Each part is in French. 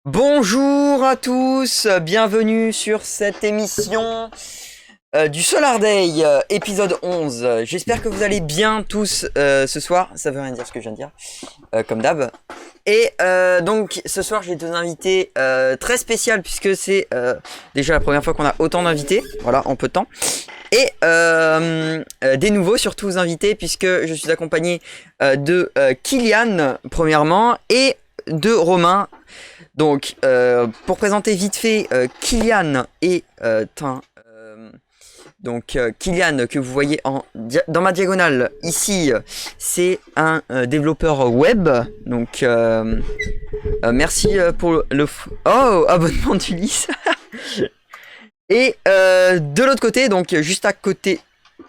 Bonjour à tous, bienvenue sur cette émission du Solar Day, épisode 11. J'espère que vous allez bien tous ce soir, ça veut rien dire ce que je viens de dire, comme d'hab. Et donc ce soir j'ai deux invités très spéciales puisque c'est déjà la première fois qu'on a autant d'invités, voilà, en peu de temps. Et des nouveaux surtout invités puisque je suis accompagné de Kylian premièrement et de Romain. Donc, pour présenter vite fait, Kylian est Kylian que vous voyez dans ma diagonale ici, c'est un développeur web. Donc, merci pour le abonnement d'Ulysse. Et de l'autre côté, donc juste à côté,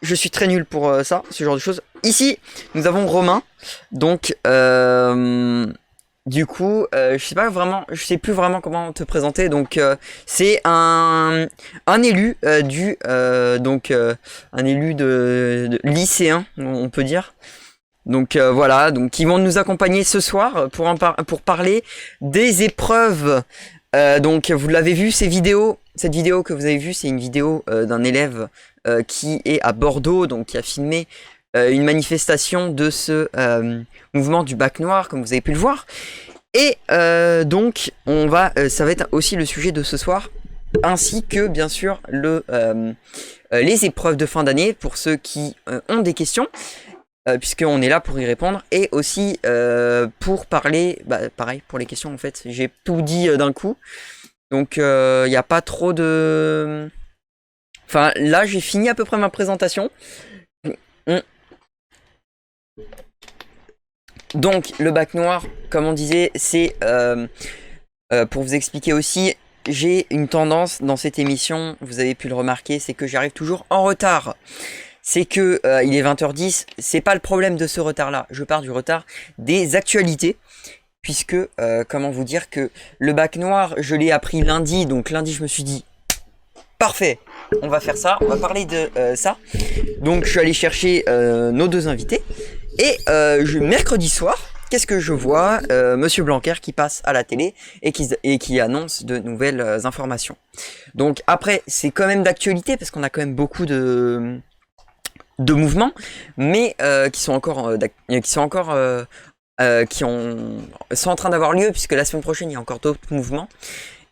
je suis très nul pour ça, ce genre de choses. Ici, nous avons Romain. Donc, du coup, je sais plus vraiment comment te présenter. Donc, c'est un élu un élu de lycéen, on peut dire. Donc voilà, donc ils vont nous accompagner ce soir pour parler des épreuves. Donc vous l'avez vu, cette vidéo que vous avez vue, c'est une vidéo d'un élève qui est à Bordeaux, donc qui a filmé une manifestation de ce mouvement du bac noir, comme vous avez pu le voir. Et donc, ça va être aussi le sujet de ce soir, ainsi que bien sûr les épreuves de fin d'année pour ceux qui ont des questions, puisqu'on est là pour y répondre, et aussi pour parler, pareil pour les questions en fait, j'ai tout dit d'un coup, donc il n'y a pas trop de... Enfin là j'ai fini à peu près ma présentation. Donc le bac noir, comme on disait, c'est pour vous expliquer aussi, j'ai une tendance dans cette émission, vous avez pu le remarquer, c'est que j'arrive toujours en retard. C'est que il est 20h10, c'est pas le problème de ce retard-là, je pars du retard des actualités, puisque comment vous dire que le bac noir, je l'ai appris lundi, donc lundi je me suis dit parfait, on va faire ça, on va parler de ça. Donc je suis allé chercher nos deux invités. Et mercredi soir, qu'est-ce que je vois? Monsieur Blanquer qui passe à la télé et qui annonce de nouvelles informations. Donc après, c'est quand même d'actualité parce qu'on a quand même beaucoup de mouvements, mais qui sont en train d'avoir lieu puisque la semaine prochaine il y a encore d'autres mouvements.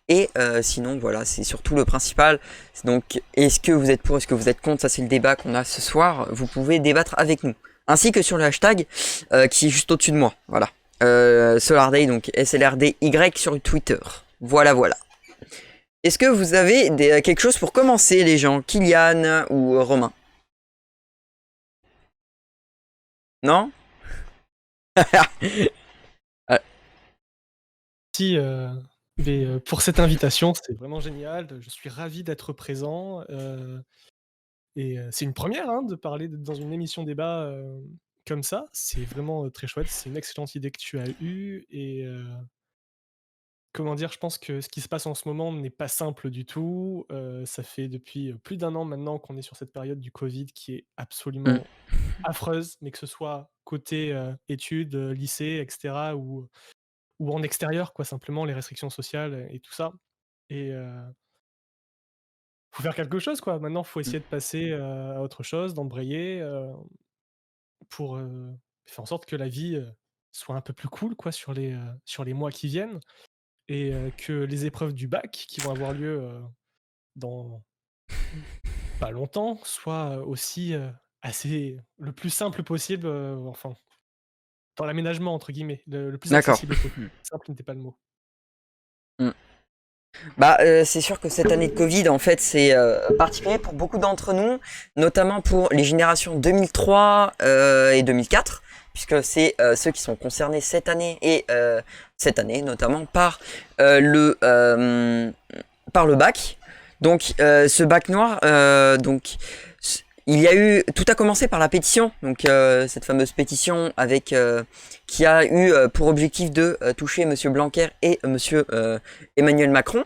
Et sinon voilà, c'est surtout le principal. Donc est-ce que vous êtes pour, est-ce que vous êtes contre? Ça c'est le débat qu'on a ce soir. Vous pouvez débattre avec nous. Ainsi que sur le hashtag qui est juste au-dessus de moi. Voilà. SolarDay, donc SLRDY sur Twitter. Voilà. Est-ce que vous avez quelque chose pour commencer, les gens? Kylian ou Romain? Non? Ah, Merci pour cette invitation, c'est vraiment génial. Je suis ravi d'être présent. C'est une première hein, de parler dans une émission débat comme ça. C'est vraiment très chouette. C'est une excellente idée que tu as eue. Comment dire, je pense que ce qui se passe en ce moment n'est pas simple du tout. Ça fait depuis plus d'un an maintenant qu'on est sur cette période du Covid qui est hmm, absolument affreuse, mais que ce soit côté études, lycée, etc., ou en extérieur, quoi, simplement les restrictions sociales et tout ça. Et faut faire quelque chose, quoi. Maintenant, faut essayer de passer à autre chose, d'embrayer pour faire en sorte que la vie soit un peu plus cool, quoi, sur les mois qui viennent. Et que les épreuves du bac qui vont avoir lieu dans pas longtemps soient aussi assez le plus simple possible, enfin, dans «l'aménagement» entre guillemets, le plus d'accord. accessible possible. Simple n'était pas le mot. Hmm. Bah, c'est sûr que cette année de Covid, en fait, c'est particulier pour beaucoup d'entre nous, notamment pour les générations 2003 et 2004, puisque c'est ceux qui sont concernés cette année notamment par le bac. Donc, ce bac noir, il y a eu, tout a commencé par la pétition, donc cette fameuse pétition avec qui a eu pour objectif de toucher Monsieur Blanquer et Monsieur Emmanuel Macron,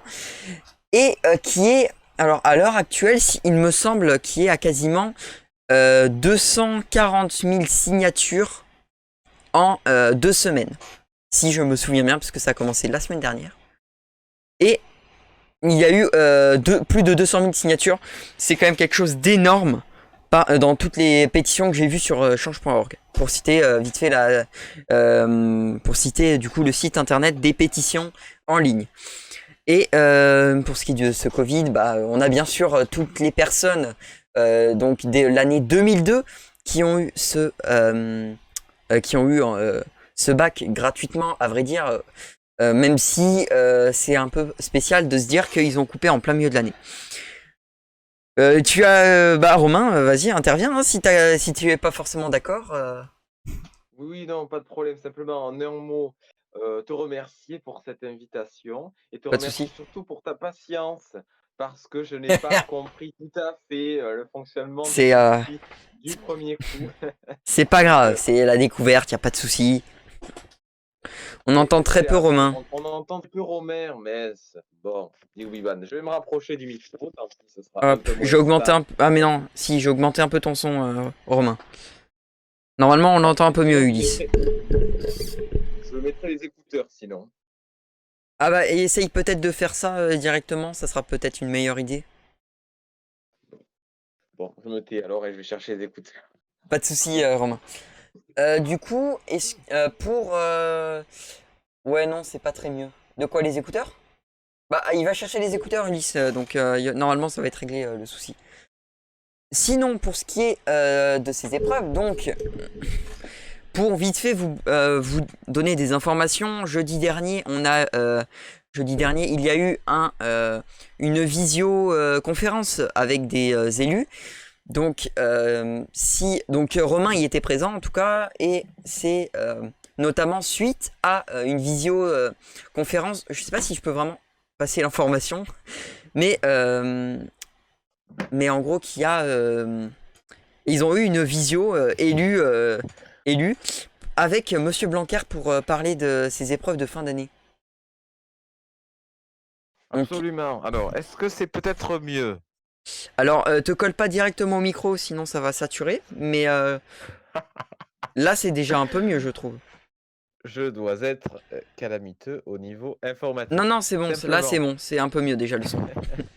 et qui est, alors à l'heure actuelle, il me semble, qui est à quasiment 240 000 signatures en 2 semaines, si je me souviens bien, parce que ça a commencé la semaine dernière. Et il y a eu plus de 200 000 signatures. C'est quand même quelque chose d'énorme dans toutes les pétitions que j'ai vues sur change.org. Pour citer vite fait pour citer du coup le site internet des pétitions en ligne. Et pour ce qui est de ce Covid, bah, on a bien sûr toutes les personnes donc dès l'année 2002 qui ont eu ce bac gratuitement, à vrai dire. Même si c'est un peu spécial de se dire qu'ils ont coupé en plein milieu de l'année. Bah Romain, vas-y, interviens hein, si tu es pas forcément d'accord. Oui, non, pas de problème. Simplement, en un mot, te remercier pour cette invitation et te Pas de remercier souci. surtout pour ta patience parce que je n'ai pas compris tout à fait le fonctionnement de C'est ton site du premier coup. c'est pas grave, Euh, c'est la découverte, y a pas de souci. On entend très peu Certes, Romain. on entend un peu Romain, mais bon, dis oui, Van. Je vais me rapprocher du micro, tant pis, ce sera un Hop, peu moins j'ai augmenté bas. un peu. Ah mais non, si j'ai augmenté un peu ton son, Romain. Normalement, on l'entend un peu mieux, Sinon, Ulysse. je mettrai les écouteurs sinon. Ah bah, et essaye peut-être de faire ça directement, ça sera peut-être une meilleure idée. Bon, je me tais alors et je vais chercher les écouteurs. Pas de souci, Romain. Du coup, ouais, non, c'est pas très mieux. De quoi, les écouteurs? Bah, il va chercher les écouteurs, Ulysse, donc normalement, ça va être réglé le souci. Sinon, pour ce qui est de ces épreuves, donc, pour vite fait vous donner des informations, jeudi dernier, il y a eu une visio-conférence avec des élus. Donc, Romain y était présent en tout cas, et c'est notamment suite à une visio-conférence. Je sais pas si je peux vraiment passer l'information, mais en gros, ils ont eu une visio élue avec Monsieur Blanquer pour parler de ses épreuves de fin d'année. Donc, Absolument. Alors, est-ce que c'est peut-être mieux? alors, te colle pas directement au micro, sinon ça va saturer, mais là c'est déjà un peu mieux, je trouve. Je dois être calamiteux au niveau informatique. Non, non, c'est bon, là c'est Simplement. bon, c'est un peu mieux déjà le son.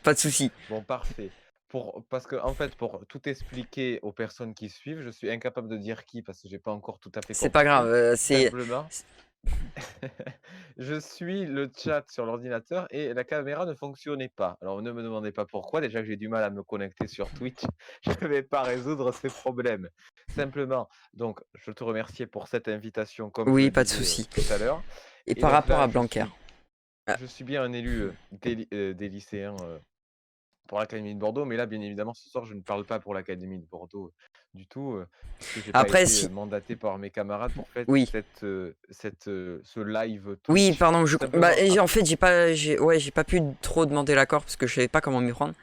Pas de souci. Bon, parfait. Parce que, en fait, pour tout expliquer aux personnes qui suivent, je suis incapable de dire qui parce que j'ai pas encore tout à fait C'est pas grave, compris. Simplement, c'est- je suis le chat sur l'ordinateur et la caméra ne fonctionnait pas. Alors, ne me demandez pas pourquoi. Déjà que j'ai du mal à me connecter sur Twitch, je ne vais pas résoudre ces problèmes. Simplement, donc, je te remercie pour cette invitation, comme je oui, le pas de disais souci. tout à l'heure. Et Et par donc rapport là, à je Blanquer. suis Ah, Je suis bien un élu des lycéens pour l'Académie de Bordeaux, mais là, bien évidemment, ce soir, je ne parle pas pour l'Académie de Bordeaux du tout, puisque j'ai pas Après, été si, mandaté par mes camarades pour faire oui. ce live Oui, Twitch. pardon, bah, Simplement, en fait, j'ai pas pu trop demander l'accord parce que je savais pas comment m'y prendre.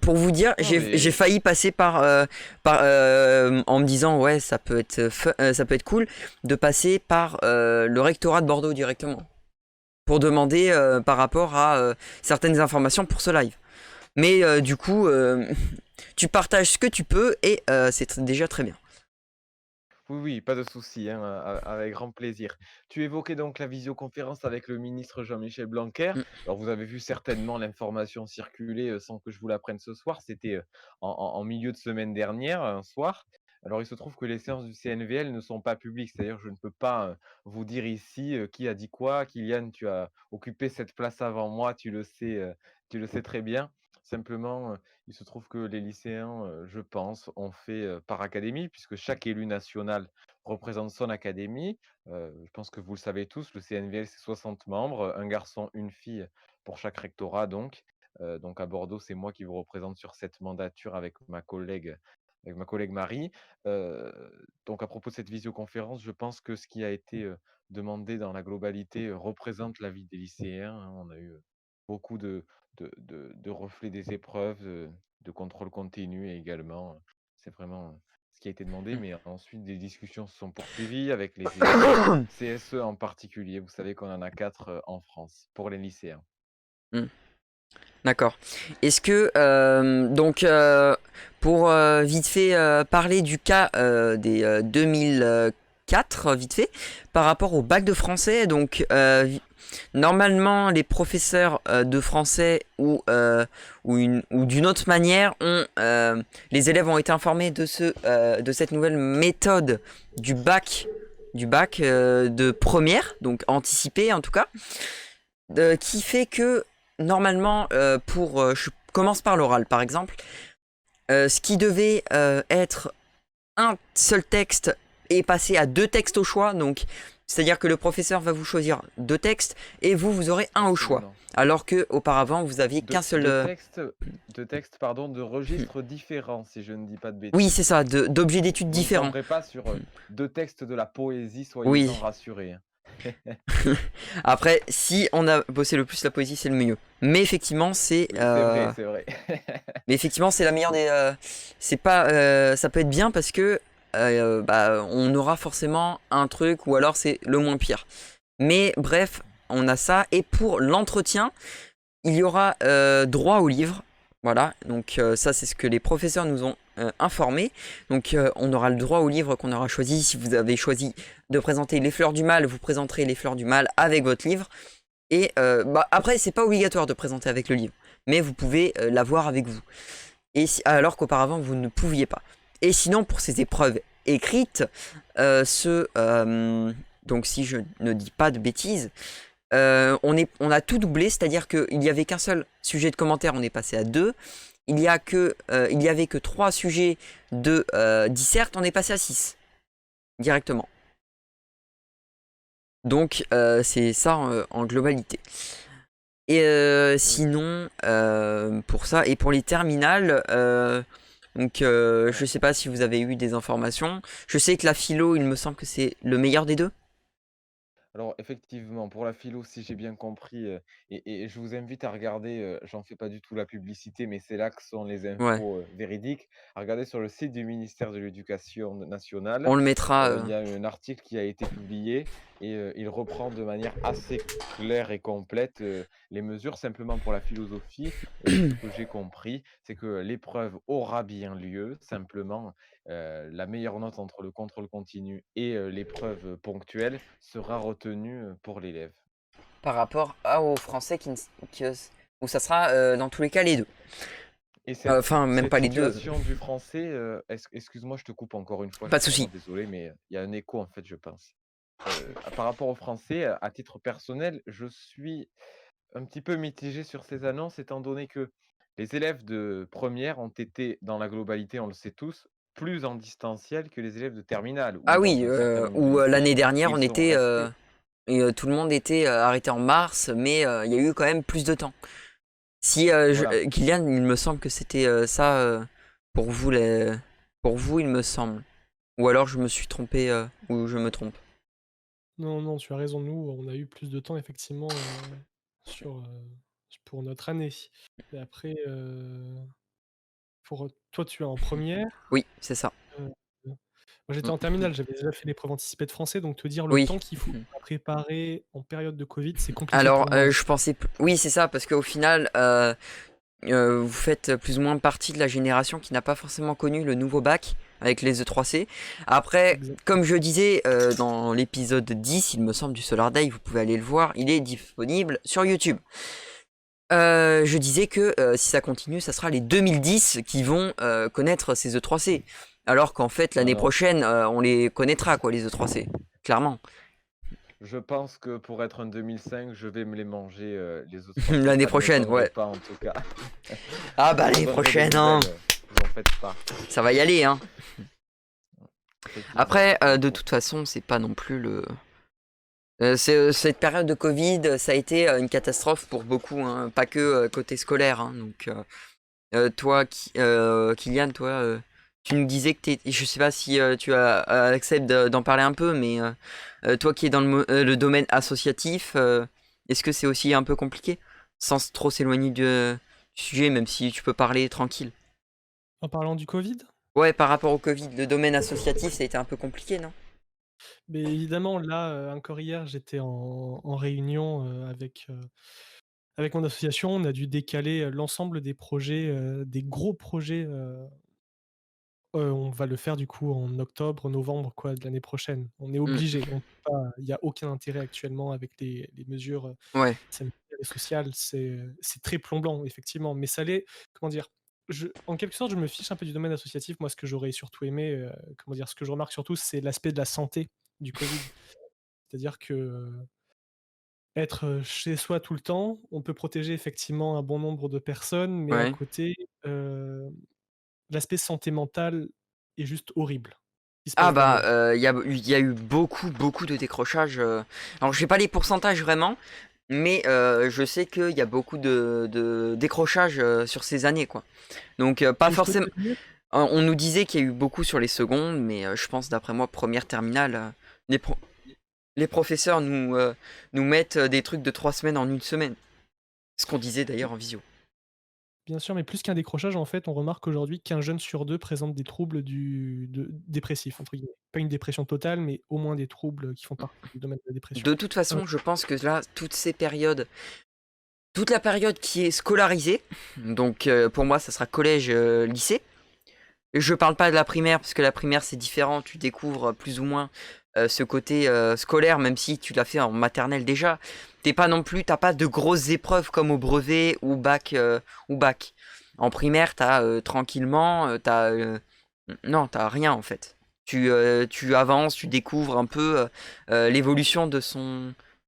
Pour vous dire, non, j'ai mais failli passer en me disant, ouais, ça peut être cool de passer par le rectorat de Bordeaux directement pour demander par rapport à certaines informations pour ce live. Mais du coup, tu partages ce que tu peux et déjà très bien. oui, oui, pas de souci, hein, avec grand plaisir. Tu évoquais donc la visioconférence avec le ministre Jean-Michel Blanquer. Mm. Alors, vous avez vu certainement l'information circuler sans que je vous l'apprenne ce soir. C'était en milieu de semaine dernière, un soir. Alors, il se trouve que les séances du CNVL ne sont pas publiques, c'est-à-dire que je ne peux pas vous dire ici qui a dit quoi. Kylian, tu as occupé cette place avant moi, tu le sais très bien. Simplement, il se trouve que les lycéens, je pense, ont fait par académie, puisque chaque élu national représente son académie. Je pense que vous le savez tous, le CNVL, c'est 60 membres, un garçon, une fille pour chaque rectorat donc. Donc à Bordeaux, c'est moi qui vous représente sur cette mandature avec ma collègue Marie. Heu, donc à propos de cette visioconférence, je pense que ce qui a été, demandé dans la globalité, représente l'avis des lycéens, hein. On a eu, beaucoup de reflets des épreuves, de contrôle continu également. C'est vraiment ce qui a été demandé. Mais ensuite, des discussions se sont poursuivies avec les élus, CSE en particulier. Vous savez qu'on en a 4 en France pour les lycéens. Mm. D'accord. Est-ce que, pour vite fait parler du cas des 2004, vite fait, par rapport au bac de français, donc normalement les professeurs de français ou d'une autre manière, les élèves ont été informés de cette nouvelle méthode du bac, de première, donc anticipée en tout cas, qui fait que normalement, je commence par l'oral par exemple, ce qui devait être un seul texte est passé à deux textes au choix, donc c'est-à-dire que le professeur va vous choisir deux textes et vous aurez un au choix, Absolument. alors que auparavant vous aviez qu'un seul. De textes, pardon, de registres différents, si je ne dis pas de Oui, bêtises. c'est ça, d'objets d'études Vous ne différents. tomberez pas sur deux textes de la poésie, Oui. soyez-en rassurés, hein. Après, si on a bossé le plus la poésie, c'est le mieux. Mais effectivement, Oui, c'est vrai, c'est vrai. mais effectivement, c'est la meilleure des. C'est pas. Ça peut être bien parce que on aura forcément un truc ou alors c'est le moins pire. Mais bref, on a ça. Et pour l'entretien, il y aura droit au livre. Voilà. Donc ça, c'est ce que les professeurs nous ont informé. Donc on aura le droit au livre qu'on aura choisi. Si vous avez choisi de présenter Les Fleurs du Mal, vous présenterez Les Fleurs du Mal avec votre livre. Et après, c'est pas obligatoire de présenter avec le livre, mais vous pouvez l'avoir avec vous. Alors qu'auparavant, vous ne pouviez pas. Et sinon, pour ces épreuves écrites, donc si je ne dis pas de bêtises, on a tout doublé, c'est-à-dire qu'il n'y avait qu'un seul sujet de commentaire, on est passé à deux. Il y avait que 3 sujets de dissert, on est passé à 6 directement. Donc c'est ça en globalité. Et sinon, pour ça, et pour les terminales, donc je sais pas si vous avez eu des informations. Je sais que la philo, il me semble que c'est le meilleur des deux. Alors effectivement, pour la philo, si j'ai bien compris, et je vous invite à regarder, j'en fais pas du tout la publicité, mais c'est là que sont les Ouais, infos, véridiques. À regarder sur le site du ministère de l'Éducation nationale, on le mettra. il y a un article qui a été publié et il reprend de manière assez claire et complète, les mesures. Simplement pour la philosophie, ce que j'ai compris, c'est que l'épreuve aura bien lieu. Simplement, la meilleure note entre le contrôle continu et l'épreuve ponctuelle sera retenue, pour l'élève. Par rapport au français où ça sera dans tous les cas les deux. Et cette Enfin, même cette pas les deux. situation du français, excuse-moi, je te coupe encore une fois, je Pas de suis vraiment souci. désolé, mais il y a un écho, en fait, je pense. Par rapport au français, à titre personnel, je suis un petit peu mitigé sur ces annonces, étant donné que les élèves de première ont été, dans la globalité, on le sait tous, plus en distanciel que les élèves de terminale, Ah ou dans oui, un certain nombre de ou lycées, l'année dernière, ils on sont était. restés. Et tout le monde était arrêté en mars, mais il y a eu quand même plus de temps. Si Voilà. Kylian, il me semble que c'était ça pour vous pour vous, il me semble. Ou alors je me suis trompé ou je me trompe. Non, non, tu as raison. Nous, on a eu plus de temps effectivement sur, pour notre année. Et après, toi, tu es en première. Oui, c'est ça. Heu, moi, j'étais Mm. en terminale, j'avais déjà fait l'épreuve anticipée de français, donc te dire le Oui. temps qu'il faut à préparer en période de Covid, c'est compliqué Alors, pour moi. je pensais. Oui, c'est ça, parce qu'au final, vous faites plus ou moins partie de la génération qui n'a pas forcément connu le nouveau bac avec les E3C. Après, Exact. comme je disais dans l'épisode 10, il me semble, du Solar Day, vous pouvez aller le voir, il est disponible sur YouTube. Je disais que si ça continue, ça sera les 2010 qui vont connaître ces E3C. Alors qu'en fait, l'année Alors, prochaine, on les connaîtra, quoi, les E3C. Clairement. je pense que pour être en 2005, je vais me les manger les autres 3C. L'année Ça ne prochaine, m'étonnerait ouais. pas en tout cas. Ah bah Je vous l'année donnerai des prochaine, hein. nouvelles, vous en faites pas. Ça va y aller, hein. Effectivement, Après, il de faut. toute façon, c'est pas non plus le... cette période de Covid, ça a été une catastrophe pour beaucoup, hein, pas que côté scolaire, hein. Donc, toi, Kylian, toi, tu nous disais que je sais pas si tu acceptes d'en parler un peu, mais toi qui es dans le domaine associatif, est-ce que c'est aussi un peu compliqué, sans trop s'éloigner du sujet, même si tu peux parler tranquille? En parlant du Covid? Ouais, par rapport au Covid, le domaine associatif, ça a été un peu compliqué, non? Mais évidemment, là, encore hier, j'étais en réunion, avec mon association. On a dû décaler, l'ensemble des projets, des gros projets, on va le faire du coup en octobre, novembre quoi de l'année prochaine. On est Mm. obligé, on peut pas, il y a aucun intérêt actuellement avec les mesures, Ouais. sanitaires et sociales. C'est très plombant effectivement, mais ça l'est, comment dire? En quelque sorte, je me fiche un peu du domaine associatif. Moi, ce que j'aurais surtout aimé, comment dire? Ce que je remarque surtout, c'est l'aspect de la santé du Covid. C'est-à-dire que, être, chez soi tout le temps, on peut protéger effectivement un bon nombre de personnes, mais à Ouais. côté, l'aspect santé mentale est juste horrible. Il se Ah passe bah, d'ailleurs. il y a eu beaucoup de décrochages. Alors, j'ai pas les pourcentages vraiment, mais je sais qu'il y a beaucoup de décrochages sur ces années, quoi. Donc, pas Où je peux forcément. te dire On nous disait qu'il y a eu beaucoup sur les secondes, mais je pense, d'après moi, première terminale, les, pro- les professeurs nous mettent des trucs de 3 semaines en une semaine. Ce qu'on disait d'ailleurs en visio. bien sûr, mais plus qu'un décrochage, en fait, on remarque aujourd'hui qu'un jeune sur 2 présente des troubles «dépressifs» entre guillemets. Pas une dépression totale, mais au moins des troubles qui font partie du domaine de la dépression. De toute Heu, façon, je pense que là, toute la période qui est scolarisée, donc pour moi, ça sera collège, lycée. Je parle pas de la primaire, parce que la primaire, c'est différent. Tu découvres plus ou moins ce côté scolaire, même si tu l'as fait en maternelle déjà. T'as pas de grosses épreuves comme au brevet ou bac. En primaire, tranquillement, non, t'as rien en fait. Tu avances, tu découvres un peu l'évolution de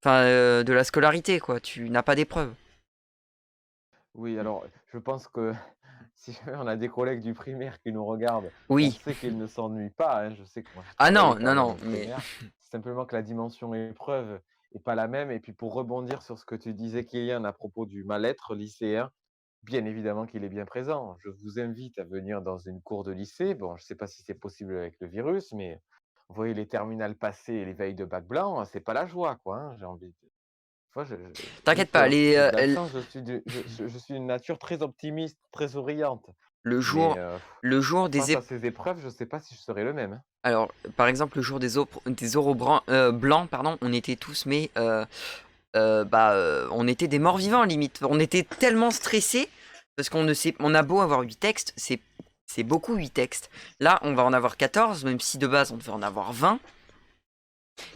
la scolarité, quoi. Tu n'as pas d'épreuves. Oui, alors je pense que si jamais on a des collègues du primaire qui nous regardent, on Oui. sait qu'ils ne s'ennuient pas, hein. Je sais que moi j'ai Ah travaillé non, quand non, même dans non, le mais primaire. C'est simplement que la dimension épreuve est pas la même. Et puis pour rebondir sur ce que tu disais, Kylian, à propos du mal-être lycéen, bien évidemment qu'il est bien présent. Je vous invite à venir dans une cour de lycée. Bon, je ne sais pas si c'est possible avec le virus, mais vous voyez les terminales passées et les veilles de bac blanc, c'est pas la joie, quoi, hein, j'ai envie de. Fois, j'ai t'inquiète pas, peur. J'ai de la chance, je suis une nature très optimiste, très souriante. le Mais jour, le jour des face à ces épreuves, je ne sais pas si je serai le même, hein. Alors, par exemple, le jour des oraux blancs, pardon, on était tous, mais on était des morts vivants limite. On était tellement stressés parce on a beau avoir 8 textes, c'est beaucoup 8 textes. Là, on va en avoir 14, même si de base on devait en avoir 20.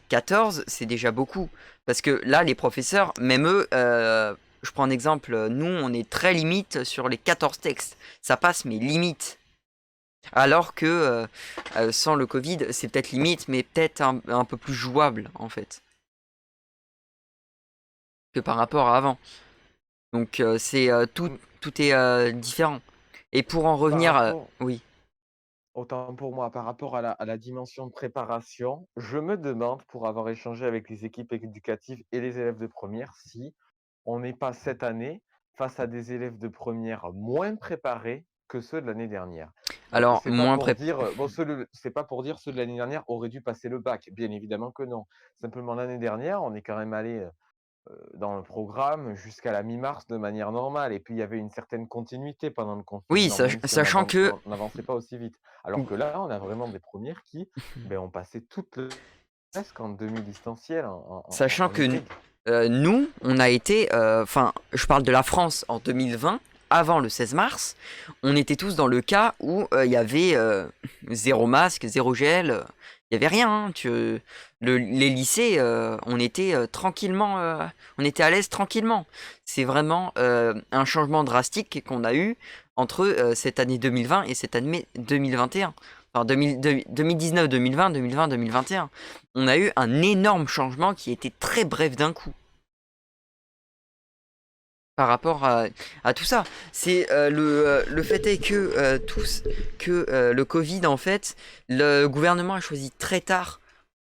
14, c'est déjà beaucoup. Parce que là, les professeurs, même eux, je prends un exemple, nous, on est très limite sur les 14 textes. Ça passe, mais limite. Alors que sans le Covid, c'est peut-être limite, mais peut-être un peu plus jouable en fait que par rapport à avant. Donc tout, Mmh, tout est différent. Et pour en par revenir, rapport oui, autant pour moi, par rapport à la dimension de préparation, je me demande, pour avoir échangé avec les équipes éducatives et les élèves de première, si on n'est pas cette année face à des élèves de première moins préparés que ceux de l'année dernière. Alors, C'est pas moins pour pré... dire, c'est pas pour dire ceux de l'année dernière auraient dû passer le bac. Bien évidemment que non. Simplement l'année dernière, on est quand même allé dans le programme jusqu'à la mi-mars de manière normale. Et puis, il y avait une certaine continuité pendant le Oui, confinement, même si sachant que... on n'avançait pas aussi vite. Alors que là, on a vraiment des premières qui ont passé presque en demi-distanciel, Sachant en que hybride. nous, on a été... Enfin, je parle de la France en 2020, avant le 16 mars, on était tous dans le cas où il y avait zéro masque, zéro gel, il y avait rien. Hein, les lycées, on était tranquillement, on était à l'aise tranquillement. C'est vraiment un changement drastique qu'on a eu entre cette année 2020 et cette année 2021. Enfin, 2019, 2020, 2020, 2021. On a eu un énorme changement qui était très bref d'un coup par rapport à tout ça. C'est le fait est que le Covid, en fait, le gouvernement a choisi très tard,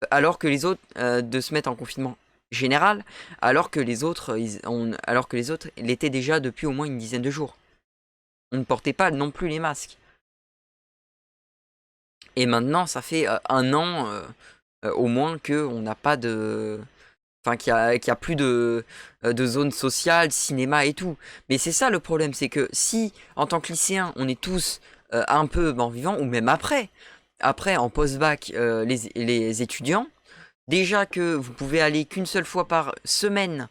alors que les autres, de se mettre en confinement général, alors que les autres, alors que les autres l'étaient déjà depuis au moins une dizaine de jours. On ne portait pas non plus les masques. Et maintenant, ça fait un an au moins que on n'a pas de... Enfin, qu'il y a plus de zones sociales, cinéma et tout. Mais c'est ça le problème, c'est que si, en tant que lycéen, on est tous un peu mort-vivants, ou même après en post-bac, les étudiants, déjà que vous pouvez aller qu'une seule fois par semaine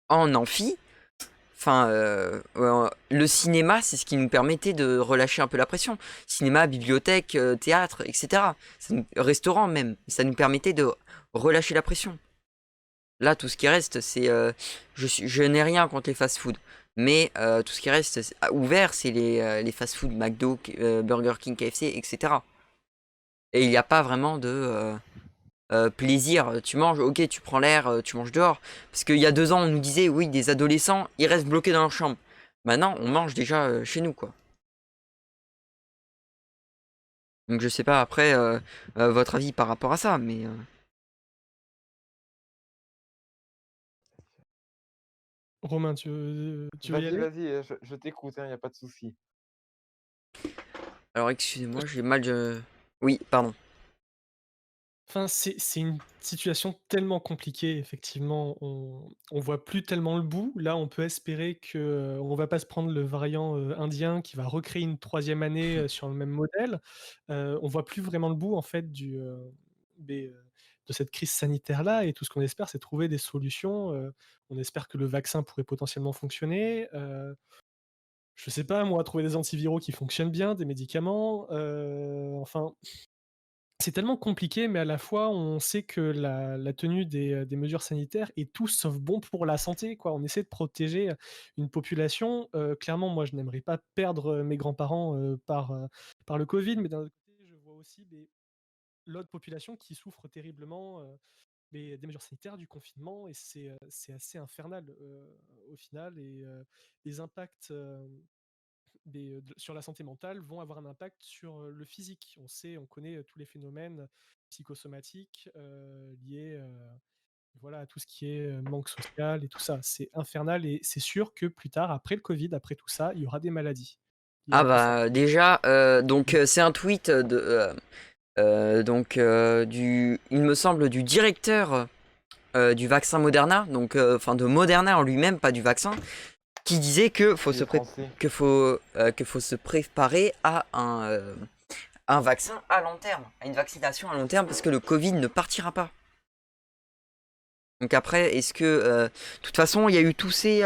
en amphi, enfin, le cinéma, c'est ce qui nous permettait de relâcher un peu la pression. Cinéma, bibliothèque, théâtre, etc. Restaurant même, ça nous permettait de relâcher la pression. Là, tout ce qui reste, c'est... je n'ai rien contre les fast-food. Mais tout ce qui reste ouvert, c'est les fast-food McDo, Burger King, KFC, etc. Et il n'y a pas vraiment de plaisir. Tu manges, ok, tu prends l'air, tu manges dehors. Parce qu'il y a 2 ans, on nous disait, oui, des adolescents, ils restent bloqués dans leur chambre. Maintenant, on mange déjà chez nous, quoi. Donc je sais pas après votre avis par rapport à ça, mais... Romain, tu veux y Vas-y, aller? vas-y, je t'écoute, il n'y a pas de souci. Alors excusez-moi, j'ai mal... Oui, pardon. Enfin, c'est une situation tellement compliquée, effectivement. On voit plus tellement le bout. Là, on peut espérer que, on va pas se prendre le variant, indien qui va recréer une troisième année, sur le même modèle. On voit plus vraiment le bout, en fait, de cette crise sanitaire-là et tout ce qu'on espère, c'est trouver des solutions. On espère que le vaccin pourrait potentiellement fonctionner. Je sais pas moi, trouver des antiviraux qui fonctionnent bien, des médicaments, enfin c'est tellement compliqué, mais à la fois, on sait que la tenue des mesures sanitaires est tout sauf bon pour la santé, quoi. On essaie de protéger, une population, clairement, moi, je n'aimerais pas perdre, mes grands-parents, par le covid, mais d'un autre côté, je vois aussi l'autre population qui souffre terriblement, des mesures sanitaires, du confinement et c'est assez infernal, au final et les impacts, sur la santé mentale vont avoir un impact sur le physique. On connaît tous les phénomènes psychosomatiques liés voilà, à tout ce qui est manque social et tout ça. C'est infernal et c'est sûr que plus tard, après le Covid, après tout ça, il y aura des maladies liées Ah à tout ça. bah déjà, donc c'est un tweet il me semble, du directeur du vaccin Moderna, donc enfin de Moderna en lui-même, pas du vaccin, qui disait que faut Il est français. que faut se préparer à un vaccin à long terme, à une vaccination à long terme, parce que le Covid ne partira pas. Donc après, est-ce que... de toute façon, il y a eu tous ces...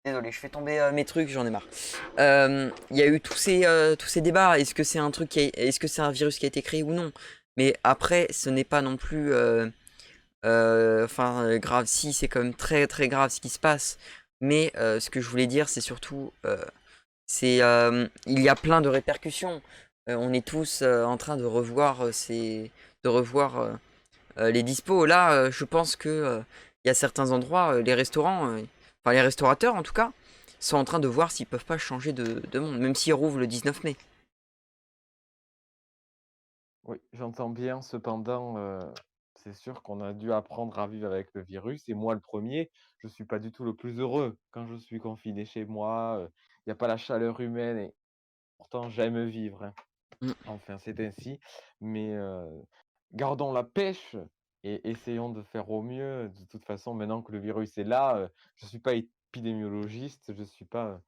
désolé, je fais tomber mes trucs, j'en ai marre. Il y a eu tous ces débats. Est-ce que c'est un truc est-ce que c'est un virus qui a été créé ou non? Mais après, ce n'est pas non plus... grave. Si, c'est quand même très très grave ce qui se passe. Mais ce que je voulais dire, c'est surtout... il y a plein de répercussions. On est tous en train de revoir les dispos. Là, je pense que il y a certains endroits, les restaurants, enfin les restaurateurs en tout cas, sont en train de voir s'ils peuvent pas changer de monde, même s'ils rouvrent le 19 mai. Oui, j'entends bien. Cependant, c'est sûr qu'on a dû apprendre à vivre avec le virus et moi le premier, je suis pas du tout le plus heureux quand je suis confiné chez moi, il y a pas la chaleur humaine et pourtant j'aime vivre, hein. Mmh. Enfin, c'est ainsi, mais gardons la pêche et essayons de faire au mieux. De toute façon, maintenant que le virus est là, je suis pas épidémiologiste, je suis pas,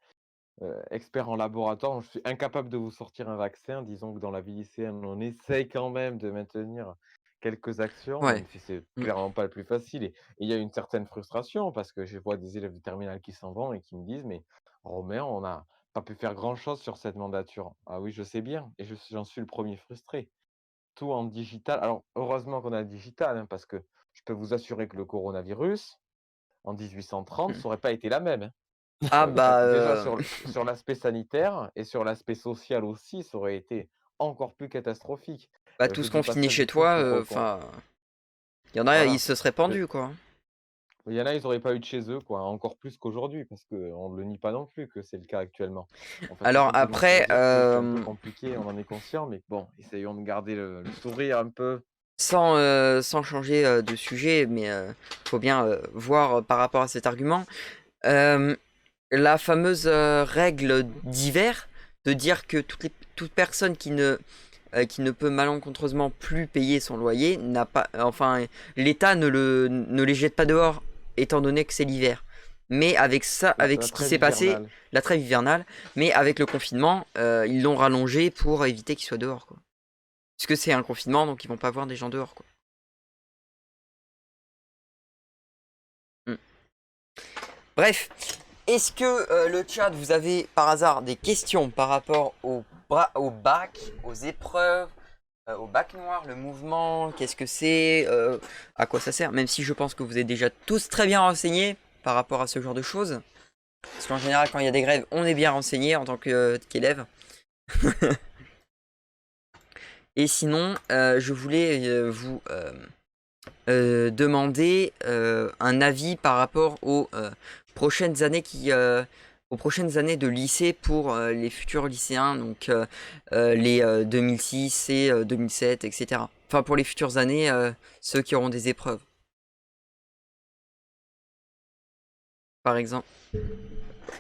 expert en laboratoire, je suis incapable de vous sortir un vaccin. Disons que dans la vie lycéenne, on essaye quand même de maintenir quelques actions, Ouais. même si c'est Mmh. clairement pas le plus facile et il y a une certaine frustration parce que je vois des élèves de terminale qui s'en vont et qui me disent: «Mais Romain, on n'a pas pu faire grand-chose sur cette mandature». Ah oui, je sais bien et j'en suis le premier frustré. Tout en digital. Alors heureusement qu'on a le digital, hein, parce que je peux vous assurer que le coronavirus, en 1830, Mmh. ça aurait pas été la même, hein. Ah bah, Déjà sur l'aspect sanitaire et sur l'aspect social aussi, ça aurait été encore plus catastrophique. bah, Je tous dis pas confinés ça chez du tout toi, pour enfin, il y en a, ils voilà. se seraient Je pendus, quoi. il y en a, ils auraient pas eu de chez eux, quoi, encore plus qu'aujourd'hui, parce qu'on ne le nie pas non plus que c'est le cas actuellement. En fait, c'est Alors simplement pour après, dire que c'est un peu compliqué, on en est conscient, mais bon, essayons de garder le sourire un peu. sans changer de sujet, mais faut bien voir par rapport à cet argument, euh, la fameuse règle d'hiver de dire que toute personne qui ne peut malencontreusement plus payer son loyer n'a pas, enfin, l'État ne les jette pas dehors étant donné que c'est l'hiver. Mais avec ça, avec La ce qui trêve s'est passé, hivernale. la trêve hivernale, mais avec le confinement, ils l'ont rallongé pour éviter qu'ils soient dehors, quoi. Parce que c'est un confinement, donc ils vont pas voir des gens dehors, quoi. Mm. Bref, est-ce que le chat, vous avez par hasard des questions par rapport au bac, aux épreuves, au bac noir, le mouvement, qu'est-ce que c'est, à quoi ça sert? Même si je pense que vous êtes déjà tous très bien renseignés par rapport à ce genre de choses. Parce qu'en général, quand il y a des grèves, on est bien renseigné en tant qu'élève. Et sinon, je voulais vous demander un avis par rapport prochaines années aux prochaines années de lycée pour les futurs lycéens, donc les 2006 et 2007, etc. Enfin, pour les futures années, ceux qui auront des épreuves, par exemple.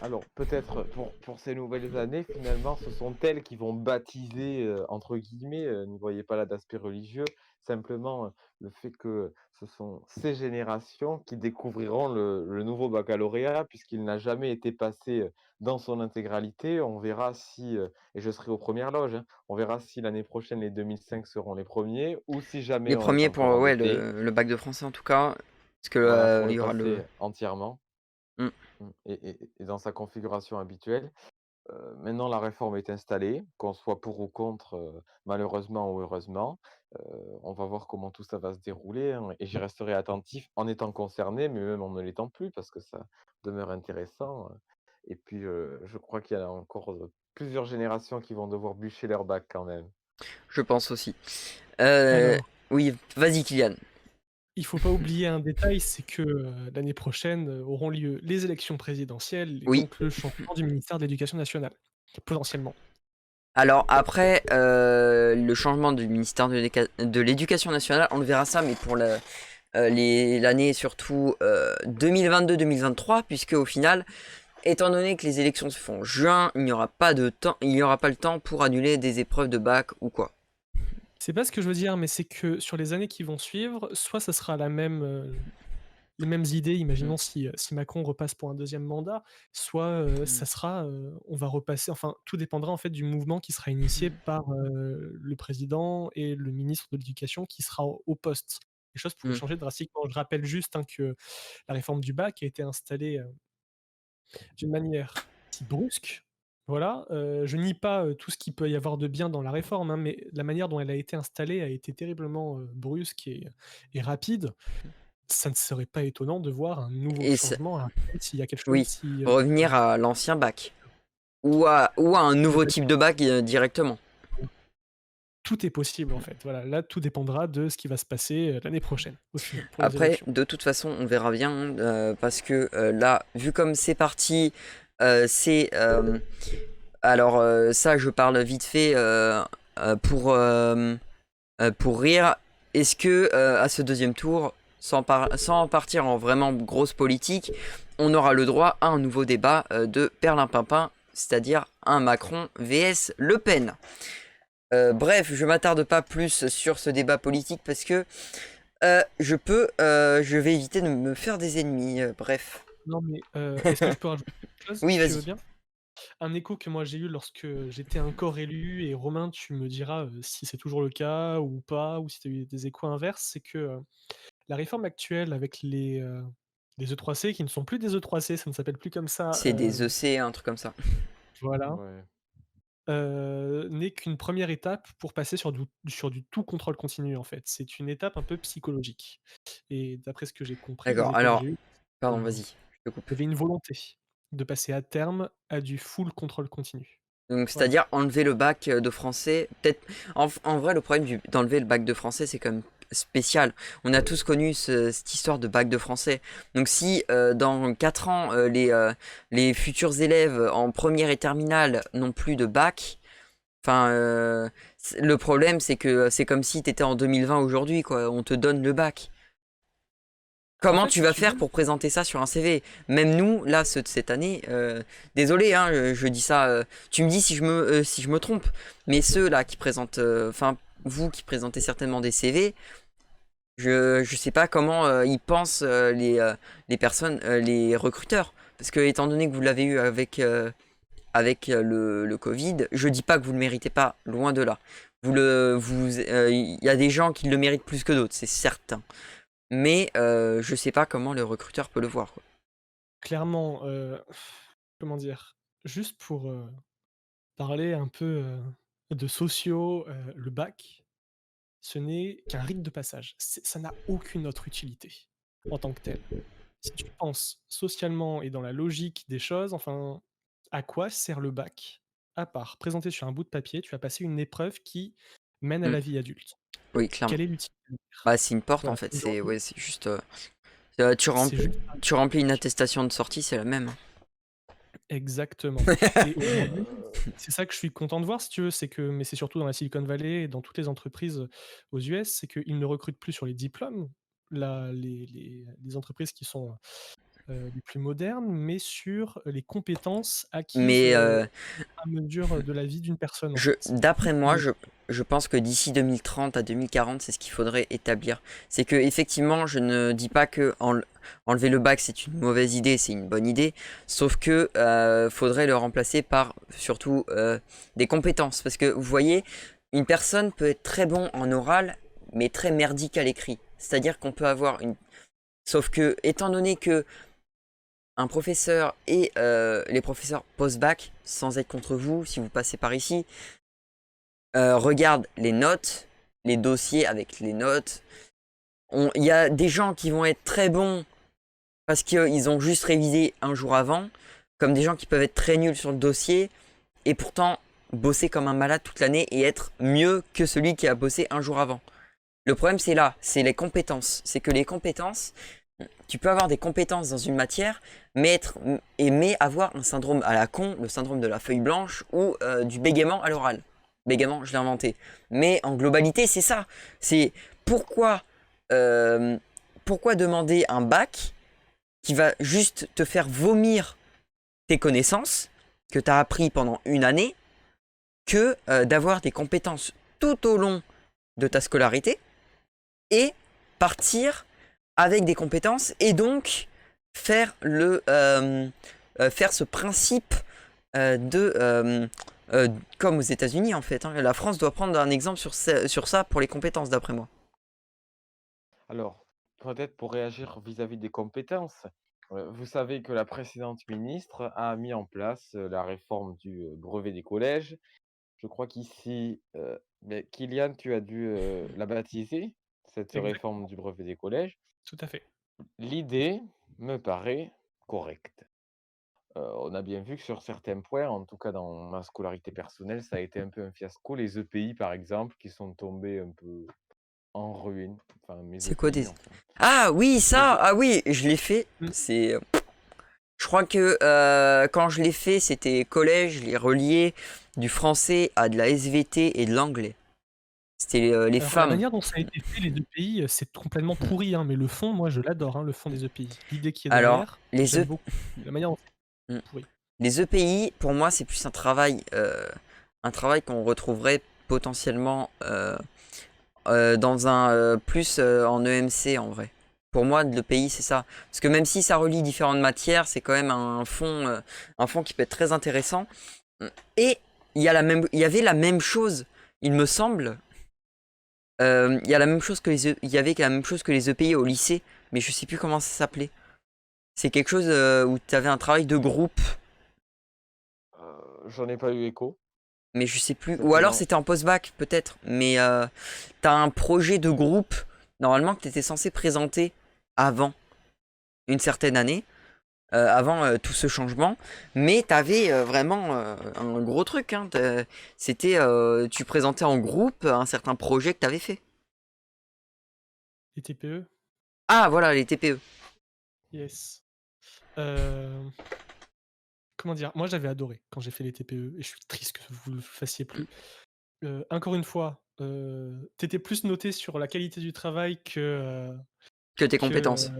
Alors, peut-être pour ces nouvelles années, finalement, ce sont elles qui vont baptiser, entre guillemets, n'y voyez pas là d'aspect religieux, simplement, le fait que ce sont ces générations qui découvriront le nouveau baccalauréat puisqu'il n'a jamais été passé, dans son intégralité. On verra si, et je serai aux premières loges, hein, on verra si l'année prochaine les 2005 seront les premiers ou si jamais Les on reste premiers pour encore en ouais, BP. le bac de français en tout cas, parce que Voilà, pour il le y aura le... passer entièrement. Hmm. Et dans sa configuration habituelle. Maintenant la réforme est installée, qu'on soit pour ou contre, malheureusement ou heureusement, on va voir comment tout ça va se dérouler, hein, et j'y resterai attentif en étant concerné, mais même en ne l'étant plus parce que ça demeure intéressant, et puis, je crois qu'il y a encore, plusieurs générations qui vont devoir bûcher leur bac quand même. Je pense aussi. Euh, Alors, oui, vas-y Kylian. il faut pas oublier un détail, c'est que, l'année prochaine, auront lieu les élections présidentielles et Oui. donc le changement du ministère de l'Éducation nationale, potentiellement. Alors après, le changement du ministère de l'Éducation nationale, on le verra ça, mais pour l'année surtout 2022-2023, puisque au final, étant donné que les élections se font en juin, il n'y aura pas de temps, il n'y aura pas le temps pour annuler des épreuves de bac ou quoi. C'est pas ce que je veux dire, mais c'est que sur les années qui vont suivre, soit ça sera les mêmes idées, Mm. imaginons si Macron repasse pour un deuxième mandat, soit, ça sera, on va repasser enfin, tout dépendra en fait du mouvement qui sera initié par, le président et le ministre de l'Éducation qui sera au poste. Les choses pourraient Mm. changer drastiquement. Je rappelle juste, hein, que la réforme du bac a été installée, d'une manière si brusque. Voilà, je nie pas, tout ce qu'il peut y avoir de bien dans la réforme, hein, mais la manière dont elle a été installée a été terriblement, brusque et rapide. Ça ne serait pas étonnant de voir un nouveau Et changement après s'il y a quelque chose oui, revenir à l'ancien bac ou à un nouveau type de bac directement. tout est possible en fait. Voilà, là, tout dépendra de ce qui va se passer, l'année prochaine, au final, pour les Après, élections. de toute façon, on verra bien, hein, parce que là, vu comme c'est parti, c'est alors ça, je parle vite fait pour pour rire, est-ce que à ce deuxième tour, sans partir en vraiment grosse politique, on aura le droit à un nouveau débat de Perlimpinpin, c'est-à-dire un Macron vs Le Pen. Bref, je m'attarde pas plus sur ce débat politique parce que je vais éviter de me faire des ennemis. Bref. Non, mais est-ce que je peux rajouter quelque chose, Oui, si tu veux vas-y. bien? Un écho que moi j'ai eu lorsque j'étais encore élu, et Romain, tu me diras si c'est toujours le cas ou pas, ou si tu as eu des échos inverses, c'est que la réforme actuelle avec les E3C, qui ne sont plus des E3C, ça ne s'appelle plus comme ça, C'est des EC, un truc comme ça. voilà, Ouais. n'est qu'une première étape pour passer sur du tout contrôle continu, en fait. C'est une étape un peu psychologique. Et d'après ce que j'ai compris, les D'accord, échos que alors, j'ai eus, pardon, euh, vas-y, je te coupe. il y avait une volonté de passer à terme à du full contrôle continu. Donc, Voilà. c'est-à-dire enlever le bac de français. Peut-être. En vrai, le problème d'enlever le bac de français, c'est quand même spécial. On a tous connu cette histoire de bac de français. Donc, si dans 4 ans, les futurs élèves en première et terminale n'ont plus de bac, enfin, le problème, c'est que c'est comme si tu étais en 2020 aujourd'hui, quoi. On te donne le bac. En Comment fait, tu si vas tu faire veux, pour présenter ça sur un CV? Même nous, là, ceux de cette année, désolé, hein, je dis ça, tu me dis si je me trompe, mais ceux là qui présentent, enfin, vous qui présentez certainement des CV, je sais pas comment ils pensent les personnes, les recruteurs. Parce que étant donné que vous l'avez eu avec le Covid, je dis pas que vous le méritez pas, loin de là. Il y a des gens qui le méritent plus que d'autres, c'est certain. Mais je sais pas comment le recruteur peut le voir, quoi. clairement, comment dire? Juste pour, parler un peu, de sociaux, le bac, ce n'est qu'un rite de passage. Ça n'a aucune autre utilité en tant que tel. Si tu penses socialement et dans la logique des choses, enfin, à quoi sert le bac? À part présenter sur un bout de papier, tu as passé une épreuve qui mène à Mm. la vie adulte. Oui, clairement. Quelle est l'utilité? Bah, c'est une porte en Voilà, fait. C'est aujourd'hui, ouais, c'est juste. c'est juste un Tu remplis une bac. attestation de sortie, c'est la même, hein. Exactement, et aujourd'hui, c'est ça que je suis content de voir, si tu veux, c'est que, mais c'est surtout dans la Silicon Valley et dans toutes les entreprises aux US, c'est qu'ils ne recrutent plus sur les diplômes, les entreprises qui sont, les plus modernes, mais sur les compétences acquises, Mais à mesure de la vie d'une personne, en fait. C'est plus d'après moi, une je pense que d'ici 2030 à 2040, c'est ce qu'il faudrait établir. C'est que effectivement, je ne dis pas que enlever le bac c'est une mauvaise idée, c'est une bonne idée. Sauf que faudrait le remplacer par surtout des compétences. Parce que vous voyez, une personne peut être très bon en oral, mais très merdique à l'écrit. C'est-à-dire qu'on peut avoir une. Sauf que, étant donné que un professeur et les professeurs post-bac, sans être contre vous, si vous passez par ici, regardent les notes, les dossiers avec les notes. Il y a des gens qui vont être très bons parce qu'ils ont juste révisé un jour avant, comme des gens qui peuvent être très nuls sur le dossier et pourtant bosser comme un malade toute l'année et être mieux que celui qui a bossé un jour avant. Le problème c'est là, c'est les compétences. C'est que les compétences, tu peux avoir des compétences dans une matière, mais avoir un syndrome à la con, le syndrome de la feuille blanche ou du bégaiement à l'oral. Bégaiement, je l'ai inventé. Mais en globalité, c'est ça. C'est pourquoi, pourquoi demander un bac qui va juste te faire vomir tes connaissances que tu as appris pendant une année que d'avoir des compétences tout au long de ta scolarité et partir avec des compétences et donc faire faire ce principe comme aux États-Unis en fait, hein. La France doit prendre un exemple sur ça pour les compétences d'après moi. Alors, peut-être pour réagir vis-à-vis des compétences, vous savez que la précédente ministre a mis en place la réforme du brevet des collèges. Je crois qu'ici, mais Kylian, tu as dû la baptiser, cette réforme exactement, du brevet des collèges. tout à fait. L'idée me paraît correcte. On a bien vu que sur certains points, en tout cas dans ma scolarité personnelle, ça a été un peu un fiasco. Les EPI, par exemple, qui sont tombés un peu en ruine. Enfin, mes C'est quoi EPI, des... enfin. Ah oui, ça, Les E- ah oui, je l'ai fait. Mmh. C'est... Je crois que quand je l'ai fait, c'était collège, je l'ai relié du français à de la SVT et de l'anglais. C'était les Alors, la femmes. manière dont ça a été fait, les EPI, c'est complètement pourri, hein, mais le fond, moi, je l'adore, hein, le fond des EPI. L'idée qui est Alors, derrière, les j'aime E- beaucoup. La manière dont Mm. c'est pourri. Les EPI, pour moi, c'est plus un travail qu'on retrouverait potentiellement dans plus en EMC en vrai. Pour moi, l'EPI, c'est ça. Parce que même si ça relie différentes matières, c'est quand même un fond qui peut être très intéressant. Et il y avait la même chose, il me semble. Il y a la même chose que il y avait la même chose que les EPI au lycée, mais je sais plus comment ça s'appelait. C'est quelque chose où tu avais un travail de groupe. J'en ai pas eu écho. Mais je sais plus. Ou alors Exactement. c'était en post-bac, peut-être. Mais t'as un projet de groupe, normalement, que t'étais censé présenter avant une certaine année, avant tout ce changement. Mais t'avais vraiment un gros truc. Hein. C'était, tu présentais en groupe un certain projet que t'avais fait. Les TPE, Ah, voilà, les TPE. yes. Comment dire? Moi, j'avais adoré quand j'ai fait les TPE et je suis triste que vous le fassiez plus. Encore une fois, tu plus noté sur la qualité du travail Que tes que compétences.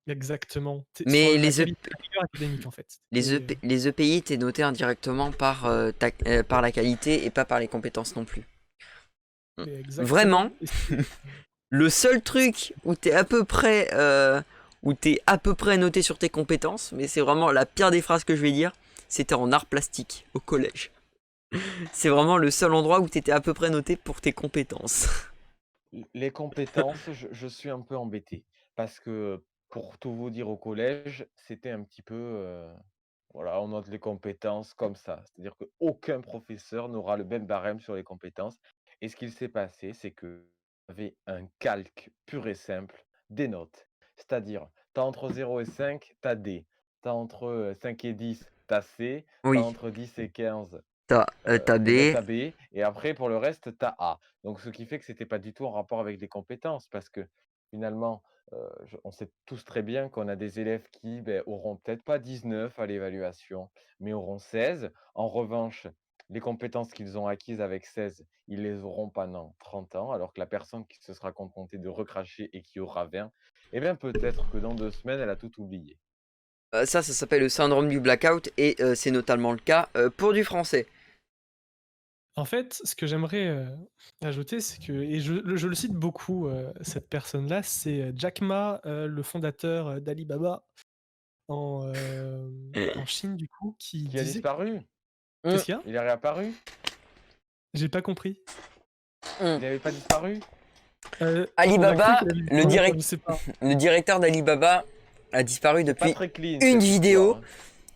exactement. Sur Mais la qualité, la rigueur académique, en fait. les EPI, t'es noté indirectement par la qualité et pas par les compétences non plus. Mais exactement. Vraiment, Et c'est- le seul truc où t'es à peu près noté sur tes compétences, mais c'est vraiment la pire des phrases que je vais dire, c'était en art plastique au collège. C'est vraiment le seul endroit où t'étais à peu près noté pour tes compétences. Les compétences, je suis un peu embêté. Parce que, pour tout vous dire, au collège, c'était un petit peu, voilà, on note les compétences comme ça. C'est-à-dire qu'aucun professeur n'aura le même barème sur les compétences. Et ce qu'il s'est passé, c'est que y avait un calque pur et simple des notes. C'est-à-dire, tu as entre 0 et 5, tu as D. Tu as entre 5 et 10, tu as C. Tu as Oui, entre 10 et 15, t'as eh ben, B. tu B, et après, pour le reste, tu as A. Donc, ce qui fait que c'était pas du tout en rapport avec les compétences, parce que finalement, on sait tous très bien qu'on a des élèves qui auront peut-être pas 19 à l'évaluation, mais auront 16. En revanche, les compétences qu'ils ont acquises avec 16, ils les auront pendant 30 ans, alors que la personne qui se sera contentée de recracher et qui aura 20, eh bien peut-être que dans 2 semaines, elle a tout oublié. Ça s'appelle le syndrome du blackout et c'est notamment le cas pour du français. En fait, ce que j'aimerais ajouter, c'est que, et je le cite beaucoup, cette personne-là, c'est Jack Ma, le fondateur d'Alibaba en Chine, du coup, qui Qui a disait. disparu? Qu'est-ce qu'il y a? Il est réapparu? J'ai pas compris. Il n'avait pas disparu? On a cru Alibaba, qu'il avait le, disparu, direct- je sais pas. le directeur d'Alibaba a disparu C'est pas depuis très clean une cette vidéo. histoire, hein.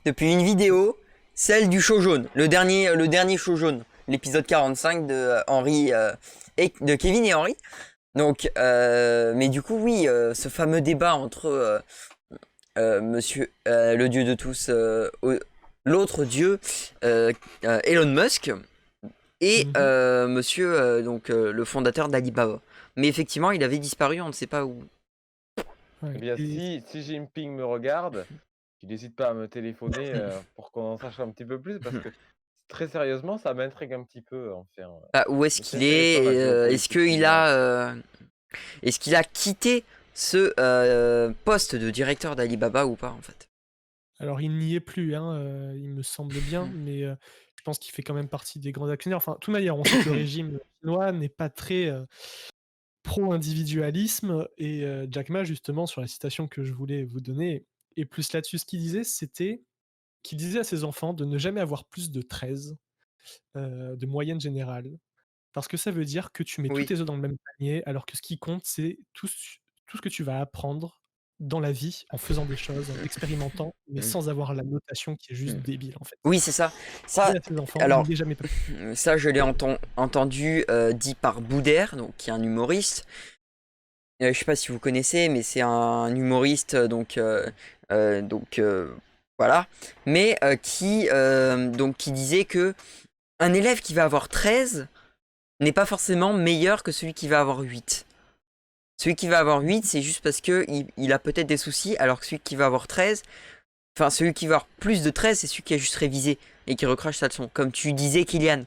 Depuis une vidéo, celle du show jaune, le dernier show jaune, l'épisode 45 de Henry et de Kevin et Henry. Donc, mais du coup, oui, ce fameux débat entre Monsieur le dieu de tous, l'autre dieu, Elon Musk, et Monsieur le fondateur d'Alibaba. Mais effectivement, il avait disparu, on ne sait pas où. Ouais. Eh bien, Et- si Jinping me regarde, qu'il n'hésite pas à me téléphoner pour qu'on en sache un petit peu plus, parce que très sérieusement, ça m'intrigue un petit peu. Enfin, Bah, où est-ce c'est qu'il intéressant, est, la est-ce géopolitique qu'il a, chinoise. est-ce qu'il a quitté ce poste de directeur d'Alibaba ou pas en fait? Alors, il n'y est plus, hein, il me semble bien, mais je pense qu'il fait quand même partie des grands actionnaires. Enfin, de toute manière, on sait que le régime chinois n'est pas très pro-individualisme. Et Jack Ma, justement, sur la citation que je voulais vous donner, et plus là-dessus, ce qu'il disait, c'était qu'il disait à ses enfants de ne jamais avoir plus de 13 de moyenne générale. Parce que ça veut dire que tu mets tous Oui. tes œufs dans le même panier, alors que ce qui compte, c'est tout ce que tu vas apprendre dans la vie en faisant des choses, en expérimentant, mais sans avoir la notation qui est juste débile, en fait. Oui, c'est ça. Ça, Dire à ses enfants, alors, n'oubliez jamais. ça je l'ai entendu dit par Boudère, donc qui est un humoriste. Je sais pas si vous connaissez, mais c'est un humoriste, voilà. Mais qui disait que un élève qui va avoir 13 n'est pas forcément meilleur que celui qui va avoir 8. Celui qui va avoir 8, c'est juste parce que il a peut-être des soucis, alors que celui qui va avoir 13, enfin celui qui va avoir plus de 13, c'est celui qui a juste révisé et qui recrache sa leçon. Comme tu disais, Kylian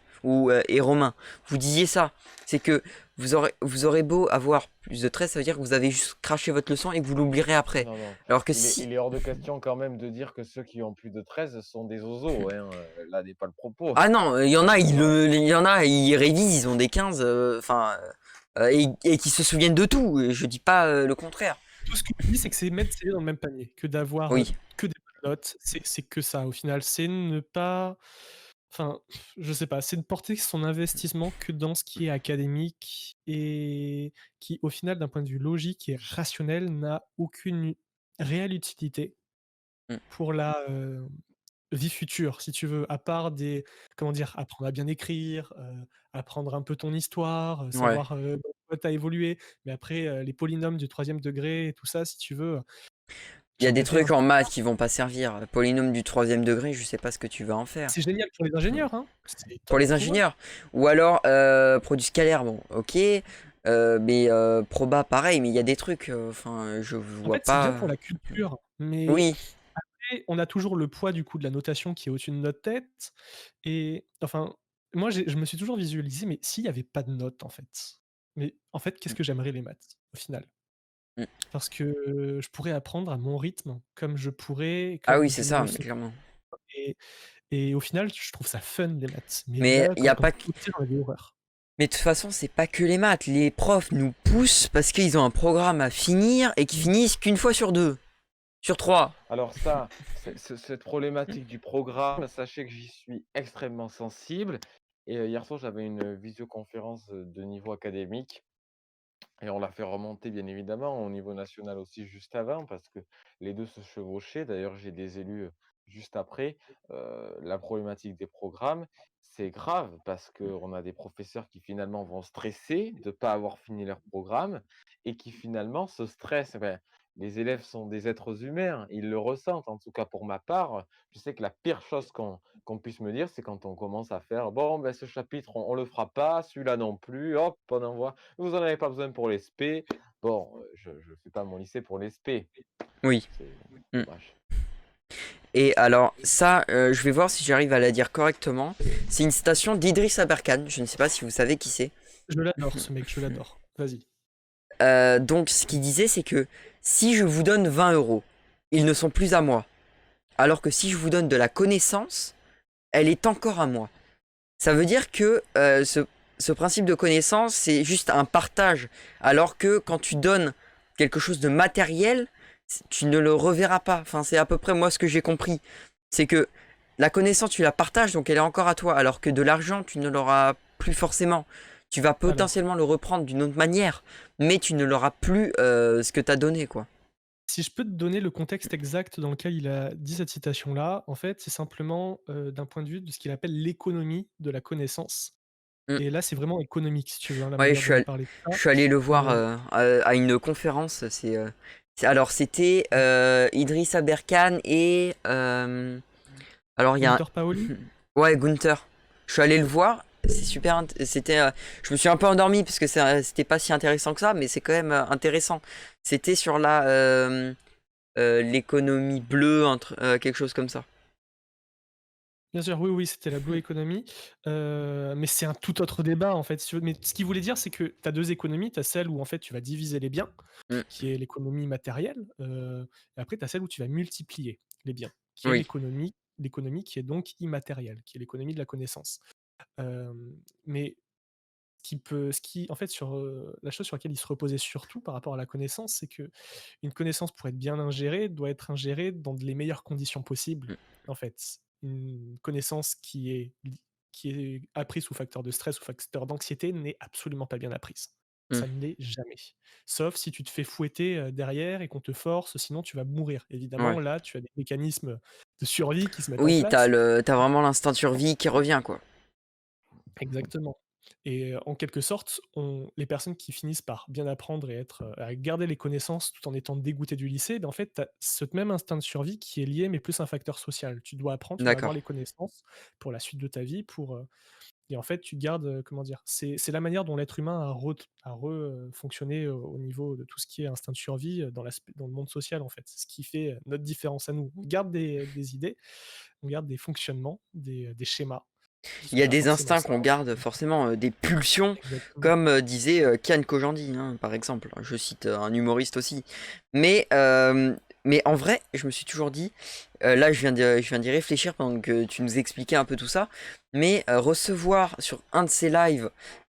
et Romain, vous disiez ça. C'est que vous aurez beau avoir plus de 13, ça veut dire que vous avez juste craché votre leçon et que vous l'oublierez après. Non, non. Alors que Il est hors de question quand même de dire que ceux qui ont plus de 13 sont des oseaux, hein. Là n'est pas le propos. Ah non, il y en a, Ouais. il y en a, ils révisent, ils ont des 15, enfin, et qui se souviennent de tout. Et je dis pas le contraire. Tout ce que je dis, c'est que c'est mettre ses œufs dans le même panier, que d'avoir Oui, que des bonnes notes. C'est que ça, au final. C'est ne pas. Enfin, je sais pas, c'est de porter son investissement que dans ce qui est académique et qui, au final, d'un point de vue logique et rationnel, n'a aucune réelle utilité Mm. pour la vie future, si tu veux, à part des, comment dire, apprendre à bien écrire, apprendre un peu ton histoire, Ouais. savoir dans quoi tu as évolué. Mais après, les polynômes du troisième degré et tout ça, si tu veux, Il y a j'en des ai fait un trucs peu. en maths qui vont pas servir. Polynôme du troisième degré, je sais pas ce que tu vas en faire. C'est génial pour les ingénieurs, hein. C'est Pour top les pour eux. ingénieurs. Ou alors, produit scalaire, bon, ok. Mais proba, pareil, mais il y a des trucs, enfin, je En vois fait, c'est bien pas. pour la culture, mais Oui, après, on a toujours le poids du coup de la notation qui est au-dessus de notre tête. Et enfin, moi, je me suis toujours visualisé, mais s'il n'y avait pas de notes, en fait. Mais en fait, qu'est-ce mm, que j'aimerais les maths, au final? mm. Parce que je pourrais apprendre à mon rythme, comme je pourrais, Ah oui, comme c'est je ça, me mais sens. clairement. Et, et au final, je trouve ça fun, les maths. Mais Mais là, il y a quand pas que... j'étais petit, j'en avais horreur. Mais de toute façon, c'est pas que les maths. Les profs nous poussent parce qu'ils ont un programme à finir et qu'ils finissent qu'une fois sur deux, sur trois. Alors ça, cette problématique du programme, sachez que j'y suis extrêmement sensible. Et hier soir, j'avais une visioconférence de niveau académique. Et on l'a fait remonter bien évidemment au niveau national aussi juste avant parce que les 2 se chevauchaient. D'ailleurs, j'ai des élus, juste après. La problématique des programmes, c'est grave parce qu'on a des professeurs qui finalement vont stresser de ne pas avoir fini leur programme et qui finalement se stressent. Enfin, les élèves sont des êtres humains, ils le ressentent. En tout cas pour ma part, je sais que la pire chose qu'on puisse me dire, c'est quand on commence à faire: «Bon, ben, ce chapitre on le fera pas, celui-là non plus, hop, on envoie». Vous en avez pas besoin pour les spé. Bon, je fais pas mon lycée pour les spé. Oui. C'est Mm. dommage. Et alors, ça, je vais voir si j'arrive à la dire correctement. C'est une citation d'Idriss Aberkan. Je ne sais pas si vous savez qui c'est. Je l'adore, ce mec, je l'adore. Vas-y. Donc, ce qu'il disait, c'est que si je vous donne 20 euros, ils ne sont plus à moi. Alors que si je vous donne de la connaissance, elle est encore à moi. Ça veut dire que ce principe de connaissance, c'est juste un partage. Alors que quand tu donnes quelque chose de matériel, tu ne le reverras pas. Enfin, c'est à peu près moi ce que j'ai compris. C'est que la connaissance, tu la partages, donc elle est encore à toi. Alors que de l'argent, tu ne l'auras plus forcément. Tu vas Alors, potentiellement le reprendre d'une autre manière, mais tu ne l'auras plus ce que tu as donné, quoi. si je peux te donner le contexte exact dans lequel il a dit cette citation-là, en fait, c'est simplement d'un point de vue de ce qu'il appelle l'économie de la connaissance. Mm. Et là, c'est vraiment économique, si tu veux, hein, la Ouais, manière dont il parlait de ça. je suis allé le voir Euh, à une conférence. Alors, c'était Idriss Aberkan et alors il y a Gunther Paoli? ouais, Gunther. Je suis allé le voir. C'est super. C'était. Je me suis un peu endormi parce que c'était pas si intéressant que ça, mais c'est quand même intéressant. C'était sur l'économie bleue, quelque chose comme ça. Bien sûr, oui, oui, c'était la Blue Economy. Mais c'est un tout autre débat, en fait, si tu veux. Mais ce qu'il voulait dire, c'est que tu as 2 économies. Tu as celle où, en fait, tu vas diviser les biens, Mm. qui est l'économie matérielle, et après tu as celle où tu vas multiplier les biens, qui est Oui, l'économie qui est donc immatérielle, qui est l'économie de la connaissance. Mais ce qui en fait, la chose sur laquelle il se reposait surtout par rapport à la connaissance, c'est que une connaissance pour être bien ingérée, doit être ingérée dans les meilleures conditions possibles, Mm. en fait. Une connaissance qui est apprise sous facteur de stress ou facteur d'anxiété n'est absolument pas bien apprise. Mm. Ça ne l'est jamais. Sauf si tu te fais fouetter, derrière et qu'on te force, sinon tu vas mourir. Ouais. Évidemment, là, tu as des mécanismes de survie qui se mettent en Oui, place. t'as vraiment l'instinct de survie qui revient, quoi. Exactement. Et en quelque sorte, les personnes qui finissent par bien apprendre et à garder les connaissances tout en étant dégoûtées du lycée, ben, en fait, tu as ce même instinct de survie qui est lié, mais plus un facteur social. Tu dois apprendre, tu dois avoir D'accord. les connaissances pour la suite de ta vie, et en fait, tu gardes, comment dire? C'est la manière dont l'être humain a fonctionné au niveau de tout ce qui est instinct de survie, dans le monde social, en fait. C'est ce qui fait, notre différence à nous. On garde des idées, on garde des fonctionnements, des schémas. Il y a pas des forcément instincts ça. qu'on garde forcément, des pulsions, Exactement. comme disait Kian Kojandi, hein, par exemple. Je cite un humoriste aussi. Mais, en vrai, je me suis toujours dit, là je viens d'y réfléchir pendant que tu nous expliquais un peu tout ça, mais recevoir sur un de ces lives,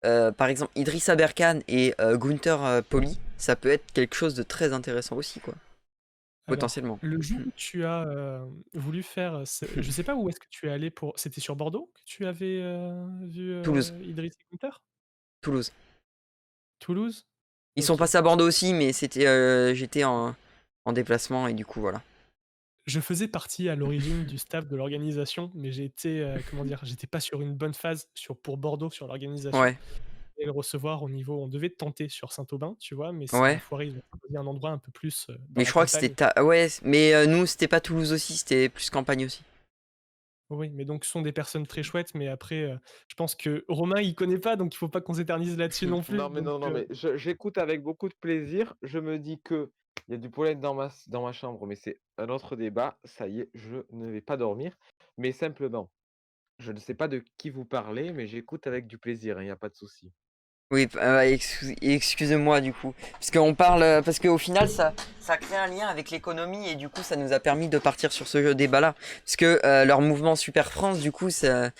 par exemple Idriss Aberkan et Gunther Poli, ça peut être quelque chose de très intéressant aussi, quoi, Alors, potentiellement. le jour où tu as, voulu faire, je sais pas où est-ce que tu es allé pour c'était sur Bordeaux que tu avais, vu, Toulouse, Idriss et Gunther? Toulouse. Toulouse? Ils sont OK. passés à Bordeaux aussi, mais c'était, j'étais en déplacement et du coup voilà. Je faisais partie à l'origine du staff de l'organisation, mais j'ai été, comment dire? J'étais pas sur une bonne phase pour Bordeaux, sur l'organisation Ouais, et le recevoir au niveau on devait tenter sur Saint-Aubin, tu vois? Mais ça a ouais. foiré, ils ont choisi un endroit un peu plus, dans Mais je la crois que c'était campagne. ouais, mais nous c'était pas Toulouse aussi, c'était plus campagne aussi. Oui, mais donc ce sont des personnes très chouettes, mais après, je pense que Romain, il connaît pas, donc il faut pas qu'on s'éternise là-dessus non plus, Non, mais donc non, non, mais j'écoute avec beaucoup de plaisir. Je me dis que il y a du pollen dans ma chambre, mais c'est un autre débat. Ça y est, je ne vais pas dormir. Mais simplement, je ne sais pas de qui vous parlez, mais j'écoute avec du plaisir, hein, il y a pas de souci. Oui, excusez-moi du coup. Parce qu'on parle, parce qu'au final ça crée un lien avec l'économie et du coup ça nous a permis de partir sur ce débat-là. Parce que leur mouvement Super France, du coup, c'est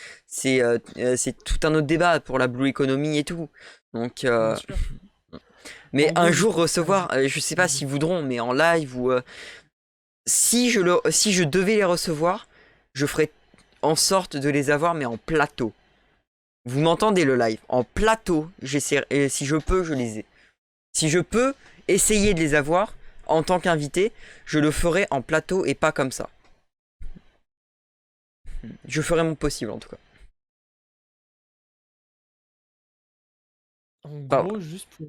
tout un autre débat pour la blue economy et tout. Donc, bien sûr. mais En un gros, juste jour pour faire recevoir, je sais pas vas-y. s'ils voudront, mais en live ou si je devais les recevoir, je ferais en sorte de les avoir mais en plateau. Vous m'entendez le live? En plateau, j'essaie, et si je peux, je les ai. Si je peux essayer de les avoir en tant qu'invité, je le ferai en plateau et pas comme ça. Je ferai mon possible en tout cas. En Bah, gros, juste pour,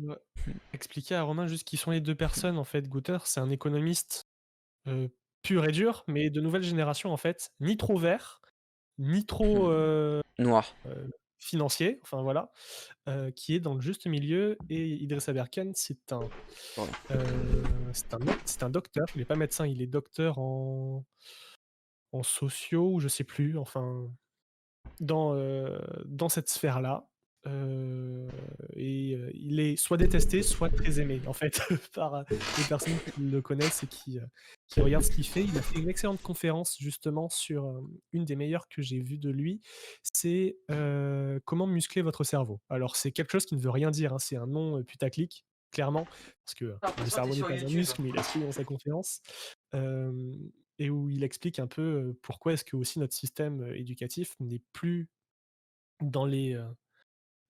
expliquer à Romain juste qui sont les 2 personnes, en fait, Gunther, c'est un économiste, heu, pur et dur, mais de nouvelle génération, en fait, ni trop vert, ni trop, noir. financier, enfin voilà, qui est dans le juste milieu et Idriss Aberkan, Pardon. c'est un docteur, il est pas médecin, il est docteur en sociaux ou je sais plus, enfin dans cette sphère-là, heu il est soit détesté, soit très aimé, en fait, par, les personnes qui le connaissent et qui regardent ce qu'il fait. Il a fait une excellente conférence justement sur, une des meilleures que j'ai vues de lui, c'est, «Comment muscler votre cerveau». Alors c'est quelque chose qui ne veut rien dire, hein, c'est un nom, putaclic, clairement, parce que, J'ai le l'impression que t'es cerveau n'est sur pas un YouTube. muscle, mais il explique dans sa conférence, hem et où il explique un peu, pourquoi est-ce que aussi notre système, éducatif n'est plus dans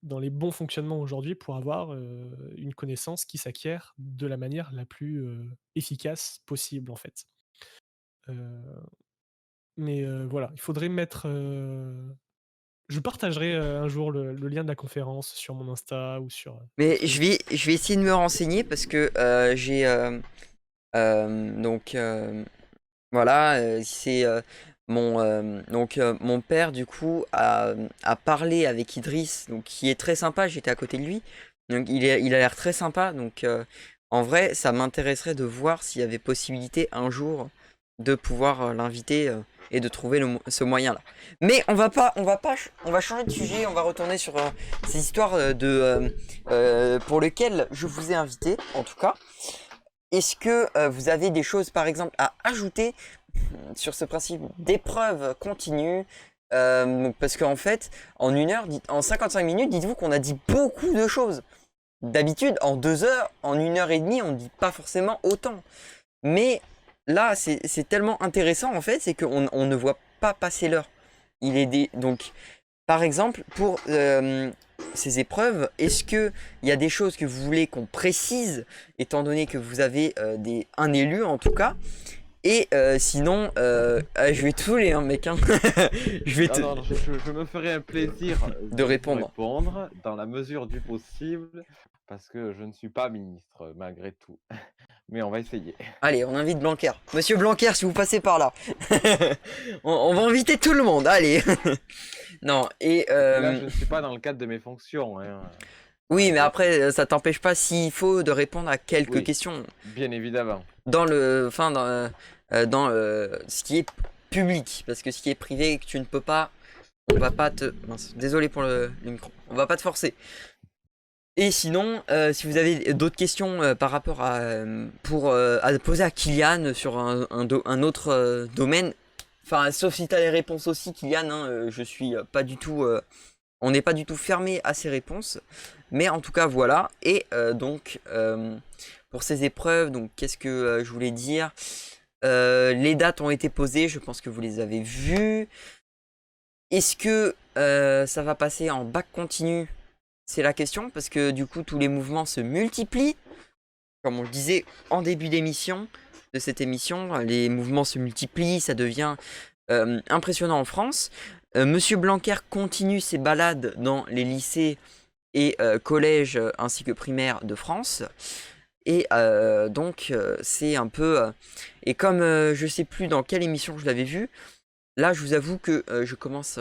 dans les bons fonctionnements aujourd'hui pour avoir, une connaissance qui s'acquiert de la manière la plus, efficace possible, en fait. Heu, mais voilà, il faudrait mettre, je partagerai, un jour le lien de la conférence sur mon Insta ou sur, Mais Facebook. je vais essayer de me renseigner parce que j'ai donc voilà, c'est mon père du coup a parlé avec Idriss, donc qui est très sympa. J'étais à côté de lui, donc il a l'air très sympa. Donc en vrai, ça m'intéresserait de voir s'il y avait possibilité un jour de pouvoir l'inviter et de trouver ce moyen-là. Mais on va changer de sujet. On va retourner sur ces histoires pour lesquelles je vous ai invité, en tout cas. Est-ce que vous avez des choses, par exemple, à ajouter sur ce principe d'épreuve continue? Donc, parce qu'en fait, en une heure, en 55 minutes, dites-vous qu'on a dit beaucoup de choses. D'habitude, en 2 heures, en une heure et demie, on ne dit pas forcément autant. Mais là, c'est tellement intéressant, en fait, c'est qu'on ne voit pas passer l'heure. Donc, par exemple, pour ces épreuves, est-ce qu'il y a des choses que vous voulez qu'on précise, étant donné que vous avez un élu en tout cas? Et sinon, je vais te saouler, hein, mec. Hein. Je vais Non, te non, je me ferai un plaisir de vous répondre. répondre dans la mesure du possible, parce que je ne suis pas ministre malgré tout. Mais on va essayer. Allez, on invite Blanquer. Monsieur Blanquer, si vous passez par là. On va inviter tout le monde, allez. Non, et Et là, je ne suis pas dans le cadre de mes fonctions, hein, oui, mais malgré tout. après, ça t'empêche pas s'il faut de répondre à quelques Oui, questions bien évidemment. dans dans ce qui est public, parce que ce qui est privé, que tu ne peux pas On va pas te... Mince, désolé pour le micro. On va pas te forcer. Et sinon, si vous avez d'autres questions par rapport à poser à Kylian sur un autre domaine, enfin, sauf si tu as les réponses aussi, Kylian, hein, je suis pas du tout... on n'est pas du tout fermé à ces réponses. Mais en tout cas, voilà. Et donc, pour ces épreuves, donc qu'est-ce que je voulais dire? Les dates ont été posées, je pense que vous les avez vues. Est-ce que ça va passer en bac continu? C'est la question, parce que du coup, tous les mouvements se multiplient. Comme on le disait en début d'émission, de cette émission, les mouvements se multiplient, ça devient impressionnant en France. Monsieur Blanquer continue ses balades dans les lycées et collèges ainsi que primaires de France. Et donc, c'est un peu... et comme je sais plus dans quelle émission je l'avais vu, là, je vous avoue que je commence...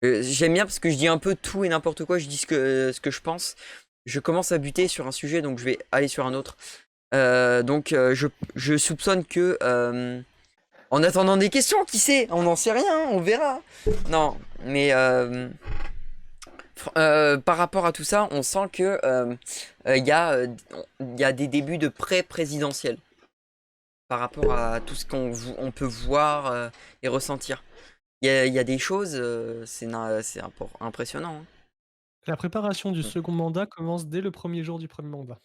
j'aime bien parce que je dis un peu tout et n'importe quoi, je dis ce que je pense. Je commence à buter sur un sujet, donc je vais aller sur un autre. Donc je soupçonne que... en attendant des questions, qui sait? On n'en sait rien, on verra. Non, mais... par rapport à tout ça, on sent que il y a des débuts de pré-présidentiel. Par rapport à tout ce qu'on peut voir et ressentir. Il y a des choses, c'est impressionnant. Hein. La préparation du second mandat commence dès le premier jour du premier mandat.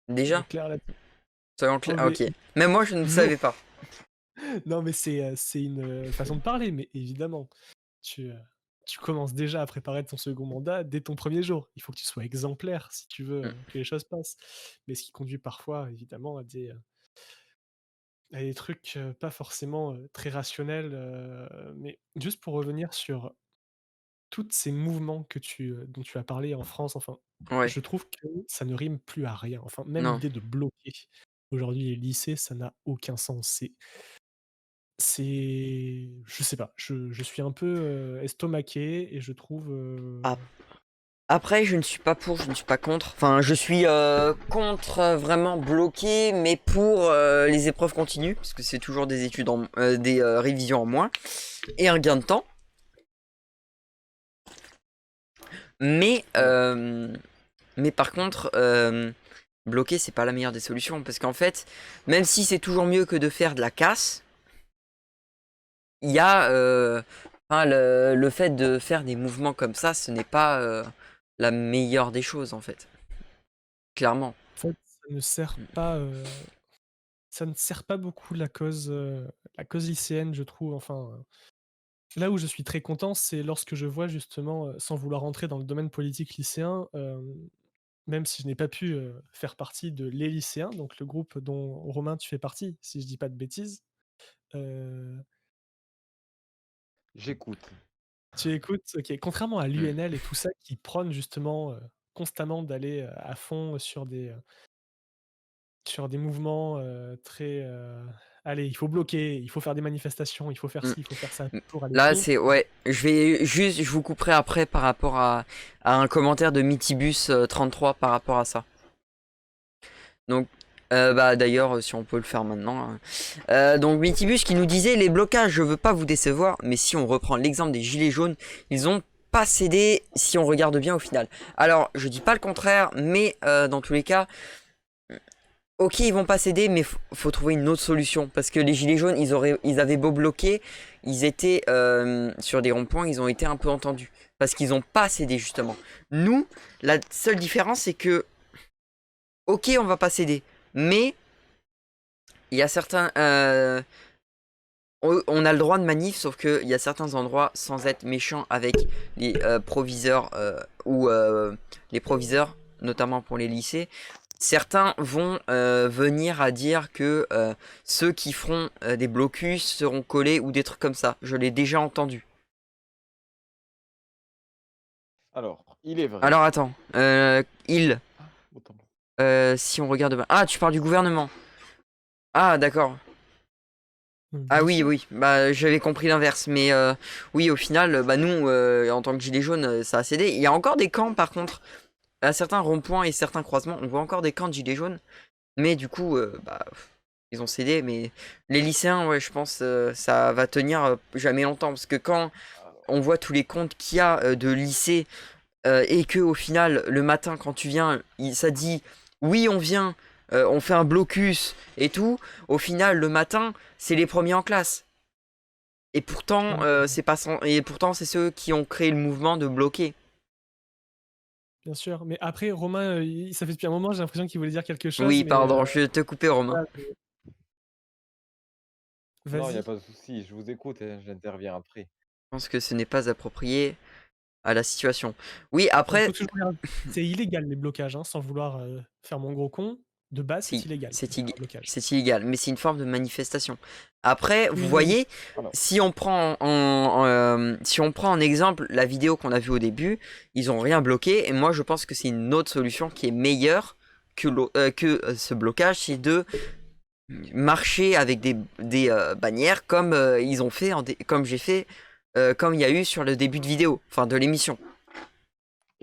Déjà, Clair là-dessus. soyons clairs. Oh, Ah, ok. Même moi, je ne savais pas. Non, mais c'est une façon de parler, mais évidemment, tu commences déjà à préparer ton second mandat dès ton premier jour. Il faut que tu sois exemplaire si tu veux que les choses passent. Mais ce qui conduit parfois, évidemment, à des trucs pas forcément très rationnels. Mais juste pour revenir sur tous ces mouvements dont tu as parlé en France, enfin, Ouais, je trouve que ça ne rime plus à rien. Enfin, même non. l'idée de bloquer aujourd'hui les lycées, ça n'a aucun sens. Je sais pas, je suis un peu estomaqué et je trouve. Ah. Après, je ne suis pas pour, je ne suis pas contre. Enfin, je suis contre vraiment bloqué, mais pour les épreuves continues, parce que c'est toujours des études des révisions en moins et un gain de temps. Mais par contre, bloquer, c'est pas la meilleure des solutions, parce qu'en fait, même si c'est toujours mieux que de faire de la casse, il y a enfin, le fait de faire des mouvements comme ça, ce n'est pas la meilleure des choses en fait. Clairement. En fait, ça ne sert pas beaucoup la cause lycéenne, je trouve. Enfin, là où je suis très content, c'est lorsque je vois justement, sans vouloir rentrer dans le domaine politique lycéen, même si je n'ai pas pu faire partie de Les Lycéens, donc le groupe dont Romain tu fais partie, si je dis pas de bêtises. J'écoute. Tu écoutes? OK. Contrairement à l'UNL et tout ça qui prône justement, constamment d'aller, à fond sur des mouvements, très, «Allez, il faut bloquer, il faut faire des manifestations, il faut faire Mm. ci, il faut faire ça pour aller Là, plus». c'est ouais. Je vous couperai après par rapport à un commentaire de Mitibus 33 par rapport à ça. Donc, bah d'ailleurs, si on peut le faire maintenant. Hein. Donc Mitibus qui nous disait les blocages, je veux pas vous décevoir, mais si on reprend l'exemple des gilets jaunes, ils ont pas cédé si on regarde bien au final. Alors, je dis pas le contraire, mais dans tous les cas. Ok, ils vont pas céder, mais faut trouver une autre solution. Parce que les gilets jaunes, ils avaient beau bloquer, ils étaient sur des ronds-points, ils ont été un peu entendus. Parce qu'ils ont pas cédé, justement. Nous, la seule différence, c'est que... Ok, on va pas céder. Mais, il y a certains... on a le droit de manif, sauf qu'il y a certains endroits, sans être méchant avec les proviseurs, ou les proviseurs, notamment pour les lycées, certains vont venir à dire que ceux qui feront des blocus seront collés ou des trucs comme ça. Je l'ai déjà entendu. Alors, il est vrai. Alors attends, Autant. si on regarde... Ah, tu parles du gouvernement. Ah, d'accord. Ah oui, oui, bah j'avais compris l'inverse, mais oui, au final, bah nous, en tant que gilets jaunes, ça a cédé. Il y a encore des camps, par contre, à certains ronds-points et certains croisements, on voit encore des camps de gilets jaunes, mais du coup, bah, ils ont cédé, mais les lycéens, ouais, je pense, ça va tenir jamais longtemps, parce que quand on voit tous les comptes qu'il y a de lycée et que au final, le matin, quand tu viens, ça dit oui, on vient, on fait un blocus et tout. Au final, le matin, c'est les premiers en classe. Et pourtant, c'est pas et pourtant, c'est ceux qui ont créé le mouvement de bloquer. Bien sûr. Mais après, Romain, ça fait depuis un moment, j'ai l'impression qu'il voulait dire quelque chose. Oui, mais, pardon, je te coupais, Romain. voilà, Non, il n'y vas-y. a pas de souci, je vous écoute, hein, j'interviens après. Je pense que ce n'est pas approprié à la situation. Oui, Il après, faut toujours dire, c'est illégal les blocages, hein, sans vouloir faire mon gros con. De base, c'est si, illégal. c'est de faire un blocage. c'est illégal, mais c'est une forme de manifestation. Après, vous Oui, voyez, Alors. si on prend si on prend en exemple la vidéo qu'on a vue au début, ils ont rien bloqué, et moi je pense que c'est une autre solution qui est meilleure que, ce blocage, c'est de marcher avec des bannières comme ils ont fait, comme j'ai fait, comme il y a eu sur le début de vidéo, enfin de l'émission.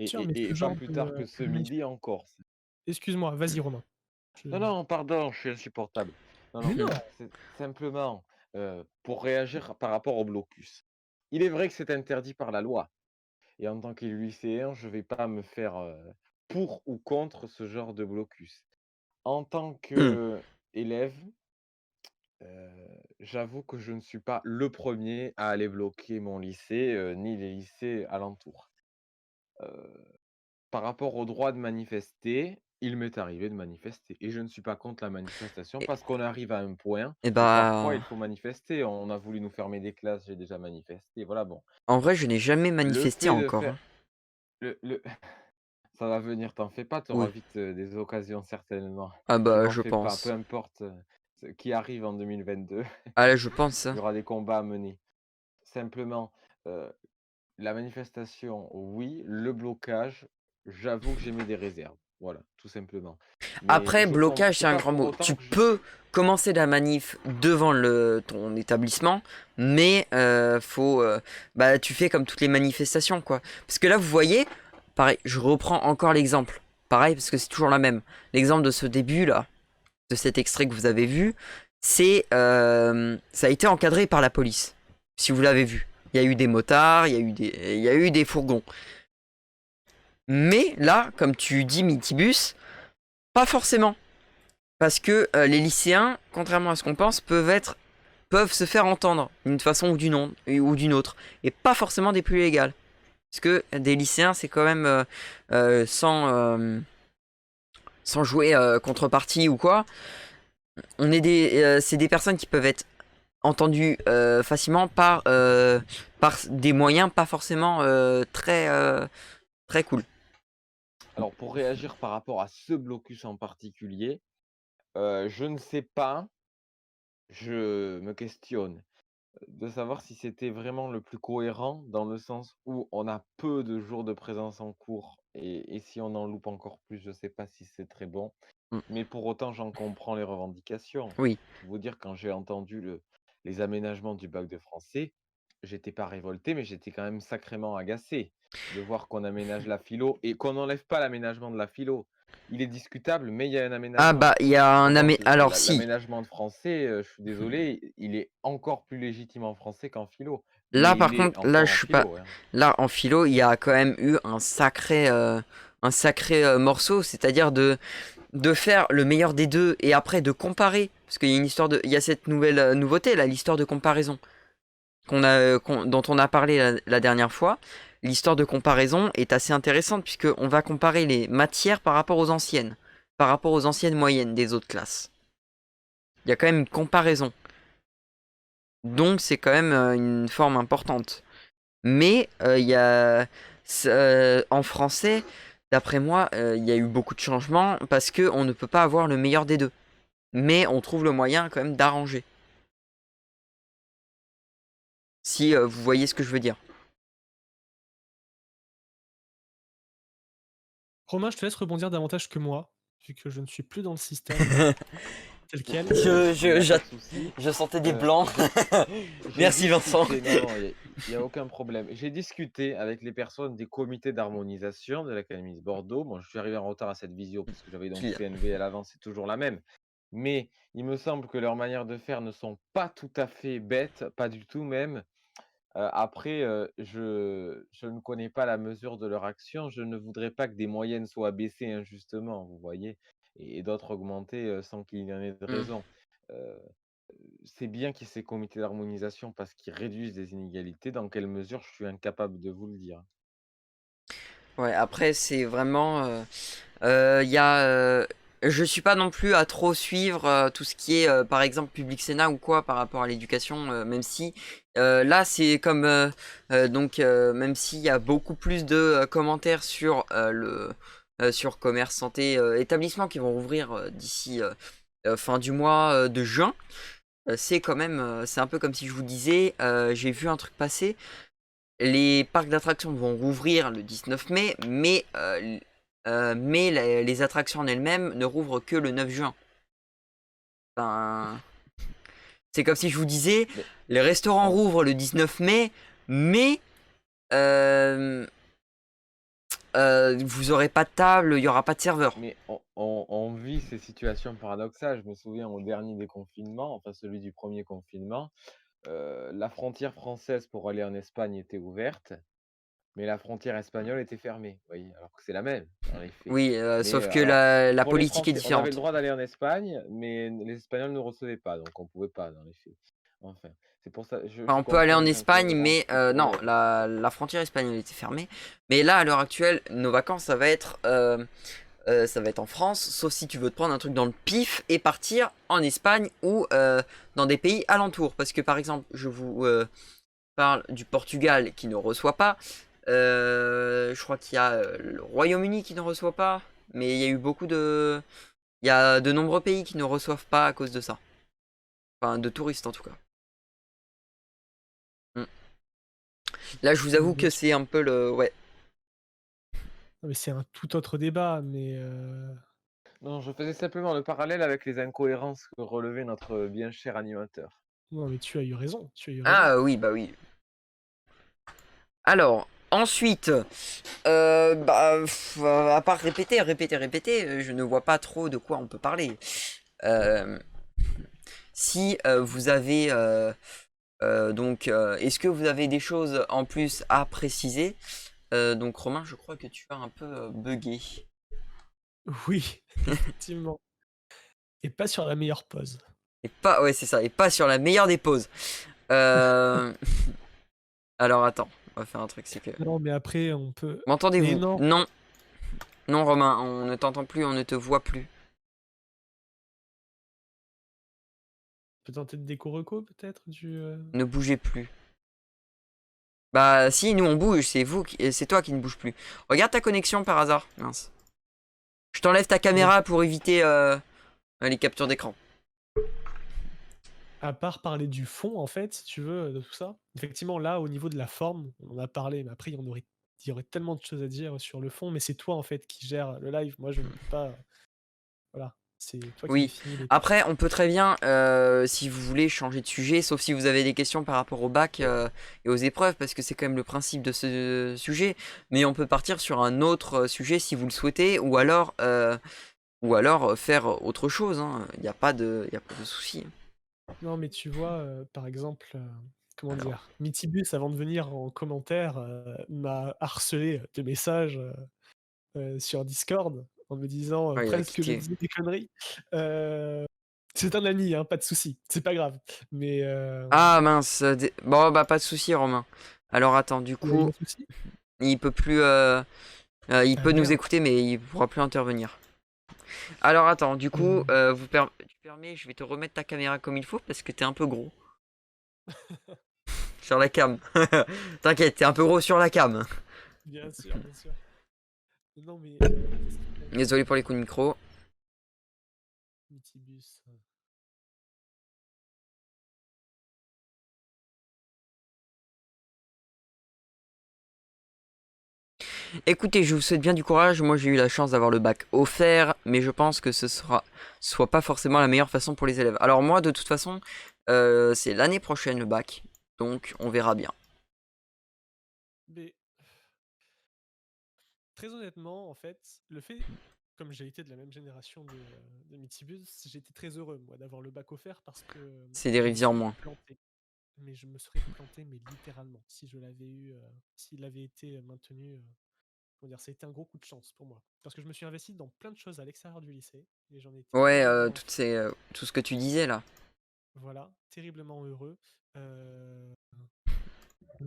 Sûr, mais Et ce pas genre plus tard que ce midi encore. Excuse-moi, vas-y Romain. Non, non, pardon, je suis insupportable. Non, Mais non, non. c'est simplement pour réagir par rapport au blocus. Il est vrai que c'est interdit par la loi. Et en tant qu'élu lycéen, je ne vais pas me faire pour ou contre ce genre de blocus. En tant qu'élève, j'avoue que je ne suis pas le premier à aller bloquer mon lycée, ni les lycées alentours. Par rapport au droit de manifester, il m'est arrivé de manifester et je ne suis pas contre la manifestation parce qu'on arrive à un point Et où parfois il bah, faut manifester. On a voulu nous fermer des classes, j'ai déjà manifesté, voilà, bon. en vrai, je n'ai jamais Le manifesté fait de encore, faire hein. le ça va venir, t'en fais pas, tu auras Oui. vite, des occasions certainement. Ah Ne bah, t'en je fais pas, peu pense. importe, ce qui arrive en 2022, Ah là, je pense. il y aura des combats à mener. Simplement, heu, la manifestation, oui, le blocage, j'avoue que j'ai mis des réserves. Voilà, tout simplement. Mais Après, blocage, c'est c'est un pas grand pour mot. autant Tu que je peux commencer la manif devant ton établissement, mais bah, tu fais comme toutes les manifestations, quoi. Parce que là, vous voyez, pareil, je reprends encore l'exemple. Pareil, parce que c'est toujours la même. L'exemple de ce début, là, de cet extrait que vous avez vu, ça a été encadré par la police. Si vous l'avez vu. Il y a eu des motards, il y a eu des fourgons. Mais là, comme tu dis, Mitibus, pas forcément. Parce que les lycéens, contrairement à ce qu'on pense, peuvent se faire entendre d'une façon ou d'une autre. Et pas forcément des plus légales. Parce que des lycéens, c'est quand même sans jouer contrepartie ou quoi. C'est des personnes qui peuvent être entendues facilement par des moyens pas forcément très cool. Alors pour réagir par rapport à ce blocus en particulier, je ne sais pas, je me questionne, de savoir si c'était vraiment le plus cohérent dans le sens où on a peu de jours de présence en cours et si on en loupe encore plus, je ne sais pas si c'est très bon. Mm. Mais pour autant, j'en comprends les revendications. Oui. Pour vous dire, quand j'ai entendu les aménagements du bac de français, j'étais pas révolté, mais j'étais quand même sacrément agacé de voir qu'on aménage la philo et qu'on n'enlève pas l'aménagement de la philo. Il est discutable, mais il y a un Ah aménagement. bah, il y a Par un contre, Alors si. l'aménagement de français, je suis désolé, il est encore plus légitime en français qu'en philo. Là, Mais par il est contre, là, encore je en suis pas. philo, hein. Là, en philo, il y a quand même eu un sacré morceau, c'est-à-dire de faire le meilleur des deux et après de comparer, parce qu'il y a il y a cette nouvelle nouveauté là, l'histoire de comparaison dont on a parlé la dernière fois. L'histoire de comparaison est assez intéressante puisque on va comparer les matières par rapport aux anciennes moyennes des autres classes. Il y a quand même une comparaison, donc c'est quand même une forme importante. Mais en français, d'après moi, il y a eu beaucoup de changements parce que on ne peut pas avoir le meilleur des deux. Mais on trouve le moyen quand même d'arranger. Si vous voyez ce que je veux dire. Romain, je te laisse rebondir davantage que moi, vu que je ne suis plus dans le système tel quel. Il y a pas de souci. je sentais des Euh, blancs. J'ai Merci Vincent. discuté- Non, il n'y a aucun problème. J'ai discuté avec les personnes des comités d'harmonisation de l'Académie de Bordeaux. Bon, je suis arrivé en retard à cette visio parce que j'avais donc Clear. PNV à l'avance, c'est toujours la même. Mais il me semble que leurs manières de faire ne sont pas tout à fait bêtes, pas du tout même. Après, je ne connais pas la mesure de leur action. Je ne voudrais pas que des moyennes soient baissées injustement, vous voyez? Et d'autres augmentées, sans qu'il y en ait de Mmh. raison. Heu, c'est bien qu'il y ait ces comités d'harmonisation parce qu'ils réduisent les inégalités. Dans quelle mesure, je suis incapable de vous le dire. Ouais, après, c'est vraiment. Il y a, je suis pas non plus à trop suivre tout ce qui est, par exemple, Public Sénat ou quoi par rapport à l'éducation, même si là, c'est comme. Donc, même s'il y a beaucoup plus de commentaires sur sur commerce, santé, établissements qui vont rouvrir d'ici fin du mois de juin. C'est quand même, c'est un peu comme si je vous disais, j'ai vu un truc passer. Les parcs d'attractions vont rouvrir le 19 mai, mais les attractions en elles-mêmes ne rouvrent que le 9 juin. Enfin, c'est comme si je vous disais, Mais les restaurants on rouvrent le 19 mai, mais euh, vous aurez pas de table, il y aura pas de serveur. mais on vit ces situations paradoxales. Je me souviens au dernier déconfinement, enfin celui du premier confinement, la frontière française pour aller en Espagne était ouverte. Mais la frontière espagnole était fermée, vous voyez? Alors que c'est la même dans les faits. Oui, Mais, sauf que alors la pour les politique est Français, on avait le différente. droit d'aller en Espagne, mais les Espagnols ne recevaient pas, donc on pouvait pas dans les faits. Enfin, c'est pour ça, je Enfin, on peut aller comprends en les Espagne, incohérences mais qui non, pourraient. la frontière espagnole était fermée. Mais là, à l'heure actuelle, nos vacances, ça va être en France, sauf si tu veux te prendre un truc dans le pif et partir en Espagne ou dans des pays alentours. Parce que par exemple, je vous parle du Portugal qui ne reçoit pas. Je crois qu'il y a le Royaume-Uni qui ne reçoit pas. Mais il y a eu beaucoup de... Il y a de nombreux pays qui ne reçoivent pas à cause de ça. Enfin, de touristes en tout cas. Mm. Là, je vous avoue Bien que sûr. c'est un peu le... Ouais. Non, mais c'est un tout autre débat, mais Non, je faisais simplement le parallèle avec les incohérences que relevait notre bien cher animateur. non, mais tu as eu raison, tu as eu raison. Ah oui, bah oui. Alors, ensuite, à part répéter, je ne vois pas trop de quoi on peut parler. Euh, si vous avez donc, est-ce que vous avez des choses en plus à préciser? Donc, Romain, je crois que tu as un peu bugué. Oui, effectivement. Et pas sur la meilleure pause. Et pas, ouais, c'est ça, et pas sur la meilleure des pauses. Euh, Alors, attends, on va faire un truc, c'est que. Non, mais après, on peut. Mais M'entendez-vous? non, Non, non, Romain, on ne t'entend plus, on ne te voit plus. on peut tenter de déco-reco, peut-être Ne bougez plus. Bah, si, nous on bouge, c'est toi qui ne bouge plus. Regarde ta connexion par hasard. Mince. Je t'enlève ta Mais caméra pour éviter les captures d'écran. à part parler du fond, en fait, si tu veux, de tout ça, effectivement, là, au niveau de la forme, on en a parlé, mais après, il y aurait tellement de choses à dire sur le fond, mais c'est toi, en fait, qui gère le live. Moi, je ne peux pas. Voilà, c'est toi qui Oui. définis les thèmes. Après, on peut très bien, si vous voulez, changer de sujet, sauf si vous avez des questions par rapport au bac et aux épreuves, parce que c'est quand même le principe de ce sujet. Mais on peut partir sur un autre sujet si vous le souhaitez, ou alors faire autre chose. Il n'y a pas de, y a pas de souci. Non, mais tu vois, par exemple, comment Alors, dire? Mitibus, avant de venir en commentaire, m'a harcelé de messages, sur Discord en me disant, ouais, il a presque que je quitté. disais des conneries. Heu, c'est un ami, hein, pas de souci, c'est pas grave. Mais, Ah mince, bon bah pas de souci Romain. Alors attends, du il y a eu coup, un souci? il peut plus, il Ah peut nous merde! écouter mais il pourra plus intervenir. Alors attends, du coup, Heu, tu permets, je vais te remettre ta caméra comme il faut parce que t'es un peu gros sur la cam. T'inquiète, t'es un peu gros sur la cam. bien sûr, bien sûr. Non, mais, qu'est-ce qu'il m'a dit? Désolé pour les coups de micro. Mitibus. Écoutez, je vous souhaite bien du courage. Moi, j'ai eu la chance d'avoir le bac offert, mais je pense que soit pas forcément la meilleure façon pour les élèves. Alors moi, de toute façon, c'est l'année prochaine le bac, donc on verra bien. Mais très honnêtement, en fait, le fait comme j'ai été de la même génération de Mitibus, j'étais très heureux, moi, d'avoir le bac offert parce que, C'est des je me rivières suis moins. planté. mais je me serais planté, mais littéralement, si je l'avais eu, s'il avait été maintenu. Comment dire, ça a été un gros coup de chance pour moi. Parce que je me suis investi dans plein de choses à l'extérieur du lycée, et j'en étais Ouais, terriblement, tout ce que tu disais là. voilà, terriblement heureux. Euh,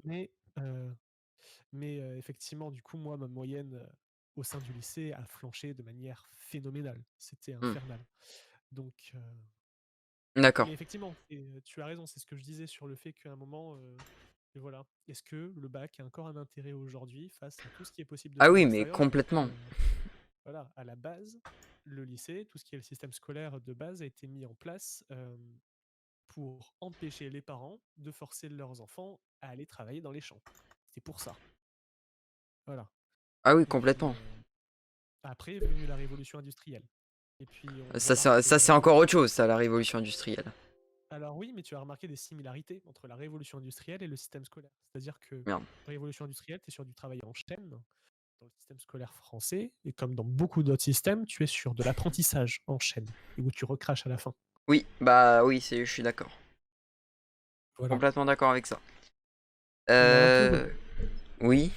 mais euh, effectivement, du coup, moi, ma moyenne au sein du lycée a flanché de manière phénoménale. C'était Hmm. infernal. Donc, D'accord. mais effectivement, tu as raison, c'est ce que je disais sur le fait qu'à un moment, et voilà, est-ce que le bac a encore un intérêt aujourd'hui face à tout ce qui est possible de Ah faire à oui, mais l'extérieur? Je pense complètement. que, voilà, à la base, le lycée, tout ce qui est le système scolaire de base a été mis en place pour empêcher les parents de forcer leurs enfants à aller travailler dans les champs. C'est pour ça. Voilà. Ah oui, Et puis, complètement. après est venue la révolution industrielle. Et puis, on Ça, remarque c'est vraiment encore des... autre chose, ça, la révolution industrielle. Alors oui, mais tu as remarqué des similarités entre la révolution industrielle et le système scolaire. C'est-à-dire que Merde. révolution industrielle, tu es sur du travail en chaîne dans le système scolaire français, et comme dans beaucoup d'autres systèmes, tu es sur de l'apprentissage en chaîne, et où tu recraches à la fin. Oui, bah oui, je suis d'accord. Voilà. Complètement d'accord avec ça. On a un peu... Oui.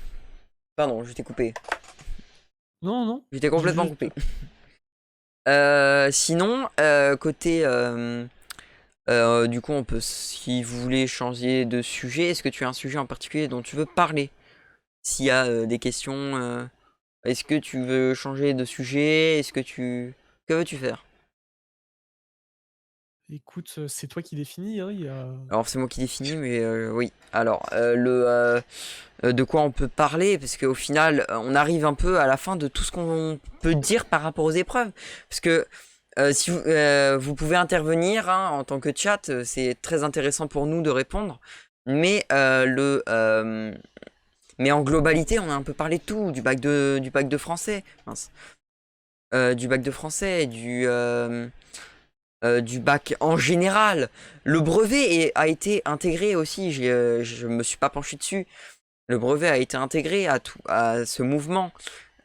Pardon, je t'ai coupé. Non, non. Je t'ai j'ai complètement juste- coupé. Sinon, côté... du coup, on peut, si vous voulez changer de sujet, est-ce que tu as un sujet en particulier dont tu veux parler? S'il y a des questions, est-ce que tu veux changer de sujet? Est-ce que tu... Que veux-tu faire? Écoute, c'est toi qui définis, hein, il y a... Alors, c'est moi qui définis, mais oui. Alors, de quoi on peut parler? Parce qu'au final, on arrive un peu à la fin de tout ce qu'on peut dire par rapport aux épreuves. Parce que si vous pouvez intervenir hein, en tant que chat, c'est très intéressant pour nous de répondre. Mais mais en globalité, on a un peu parlé de tout, du bac de français, mince. Du bac de français, du bac en général. Le brevet a été intégré aussi. Je me suis pas penché dessus. Le brevet a été intégré à ce mouvement.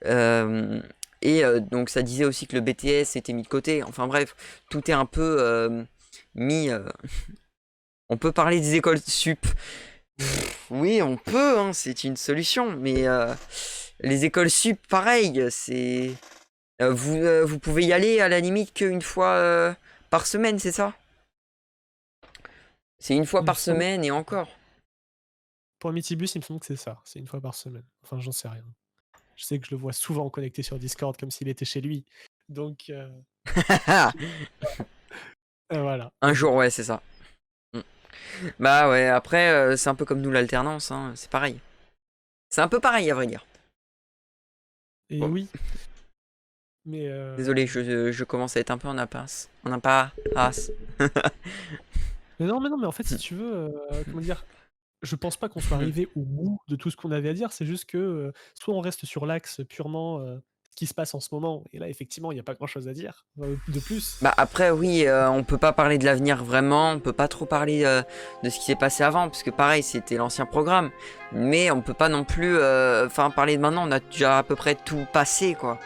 Donc ça disait aussi que le BTS était mis de côté. Enfin bref, tout est un peu mis. On peut parler des écoles sup. Oui, on peut, hein, c'est une solution. Mais les écoles sup, pareil, c'est. Vous pouvez y aller à la limite qu'une fois par semaine, c'est ça? C'est une fois Il me par semble... semaine et encore. Pour Mitibus, il me semble que c'est ça. C'est une fois par semaine. Enfin, j'en sais rien. Je sais que je le vois souvent connecté sur Discord comme s'il était chez lui. Donc, voilà. Un jour, ouais, c'est ça. Mm. Bah ouais, après, c'est un peu comme nous l'alternance, hein, c'est pareil. C'est un peu pareil, à vrai dire. Et Bon. oui. Mais Désolé, je commence à être un peu en impasse. En impasse. mais non, mais en fait, si tu veux, comment dire, je pense pas qu'on soit arrivé au bout de tout ce qu'on avait à dire. C'est juste que soit on reste sur l'axe purement ce qui se passe en ce moment, et là, effectivement, il n'y a pas grand-chose à dire de plus. Bah après, oui, on peut pas parler de l'avenir vraiment, on peut pas trop parler de ce qui s'est passé avant, parce que pareil, c'était l'ancien programme. Mais on peut pas non plus, parler de maintenant, on a déjà à peu près tout passé, quoi.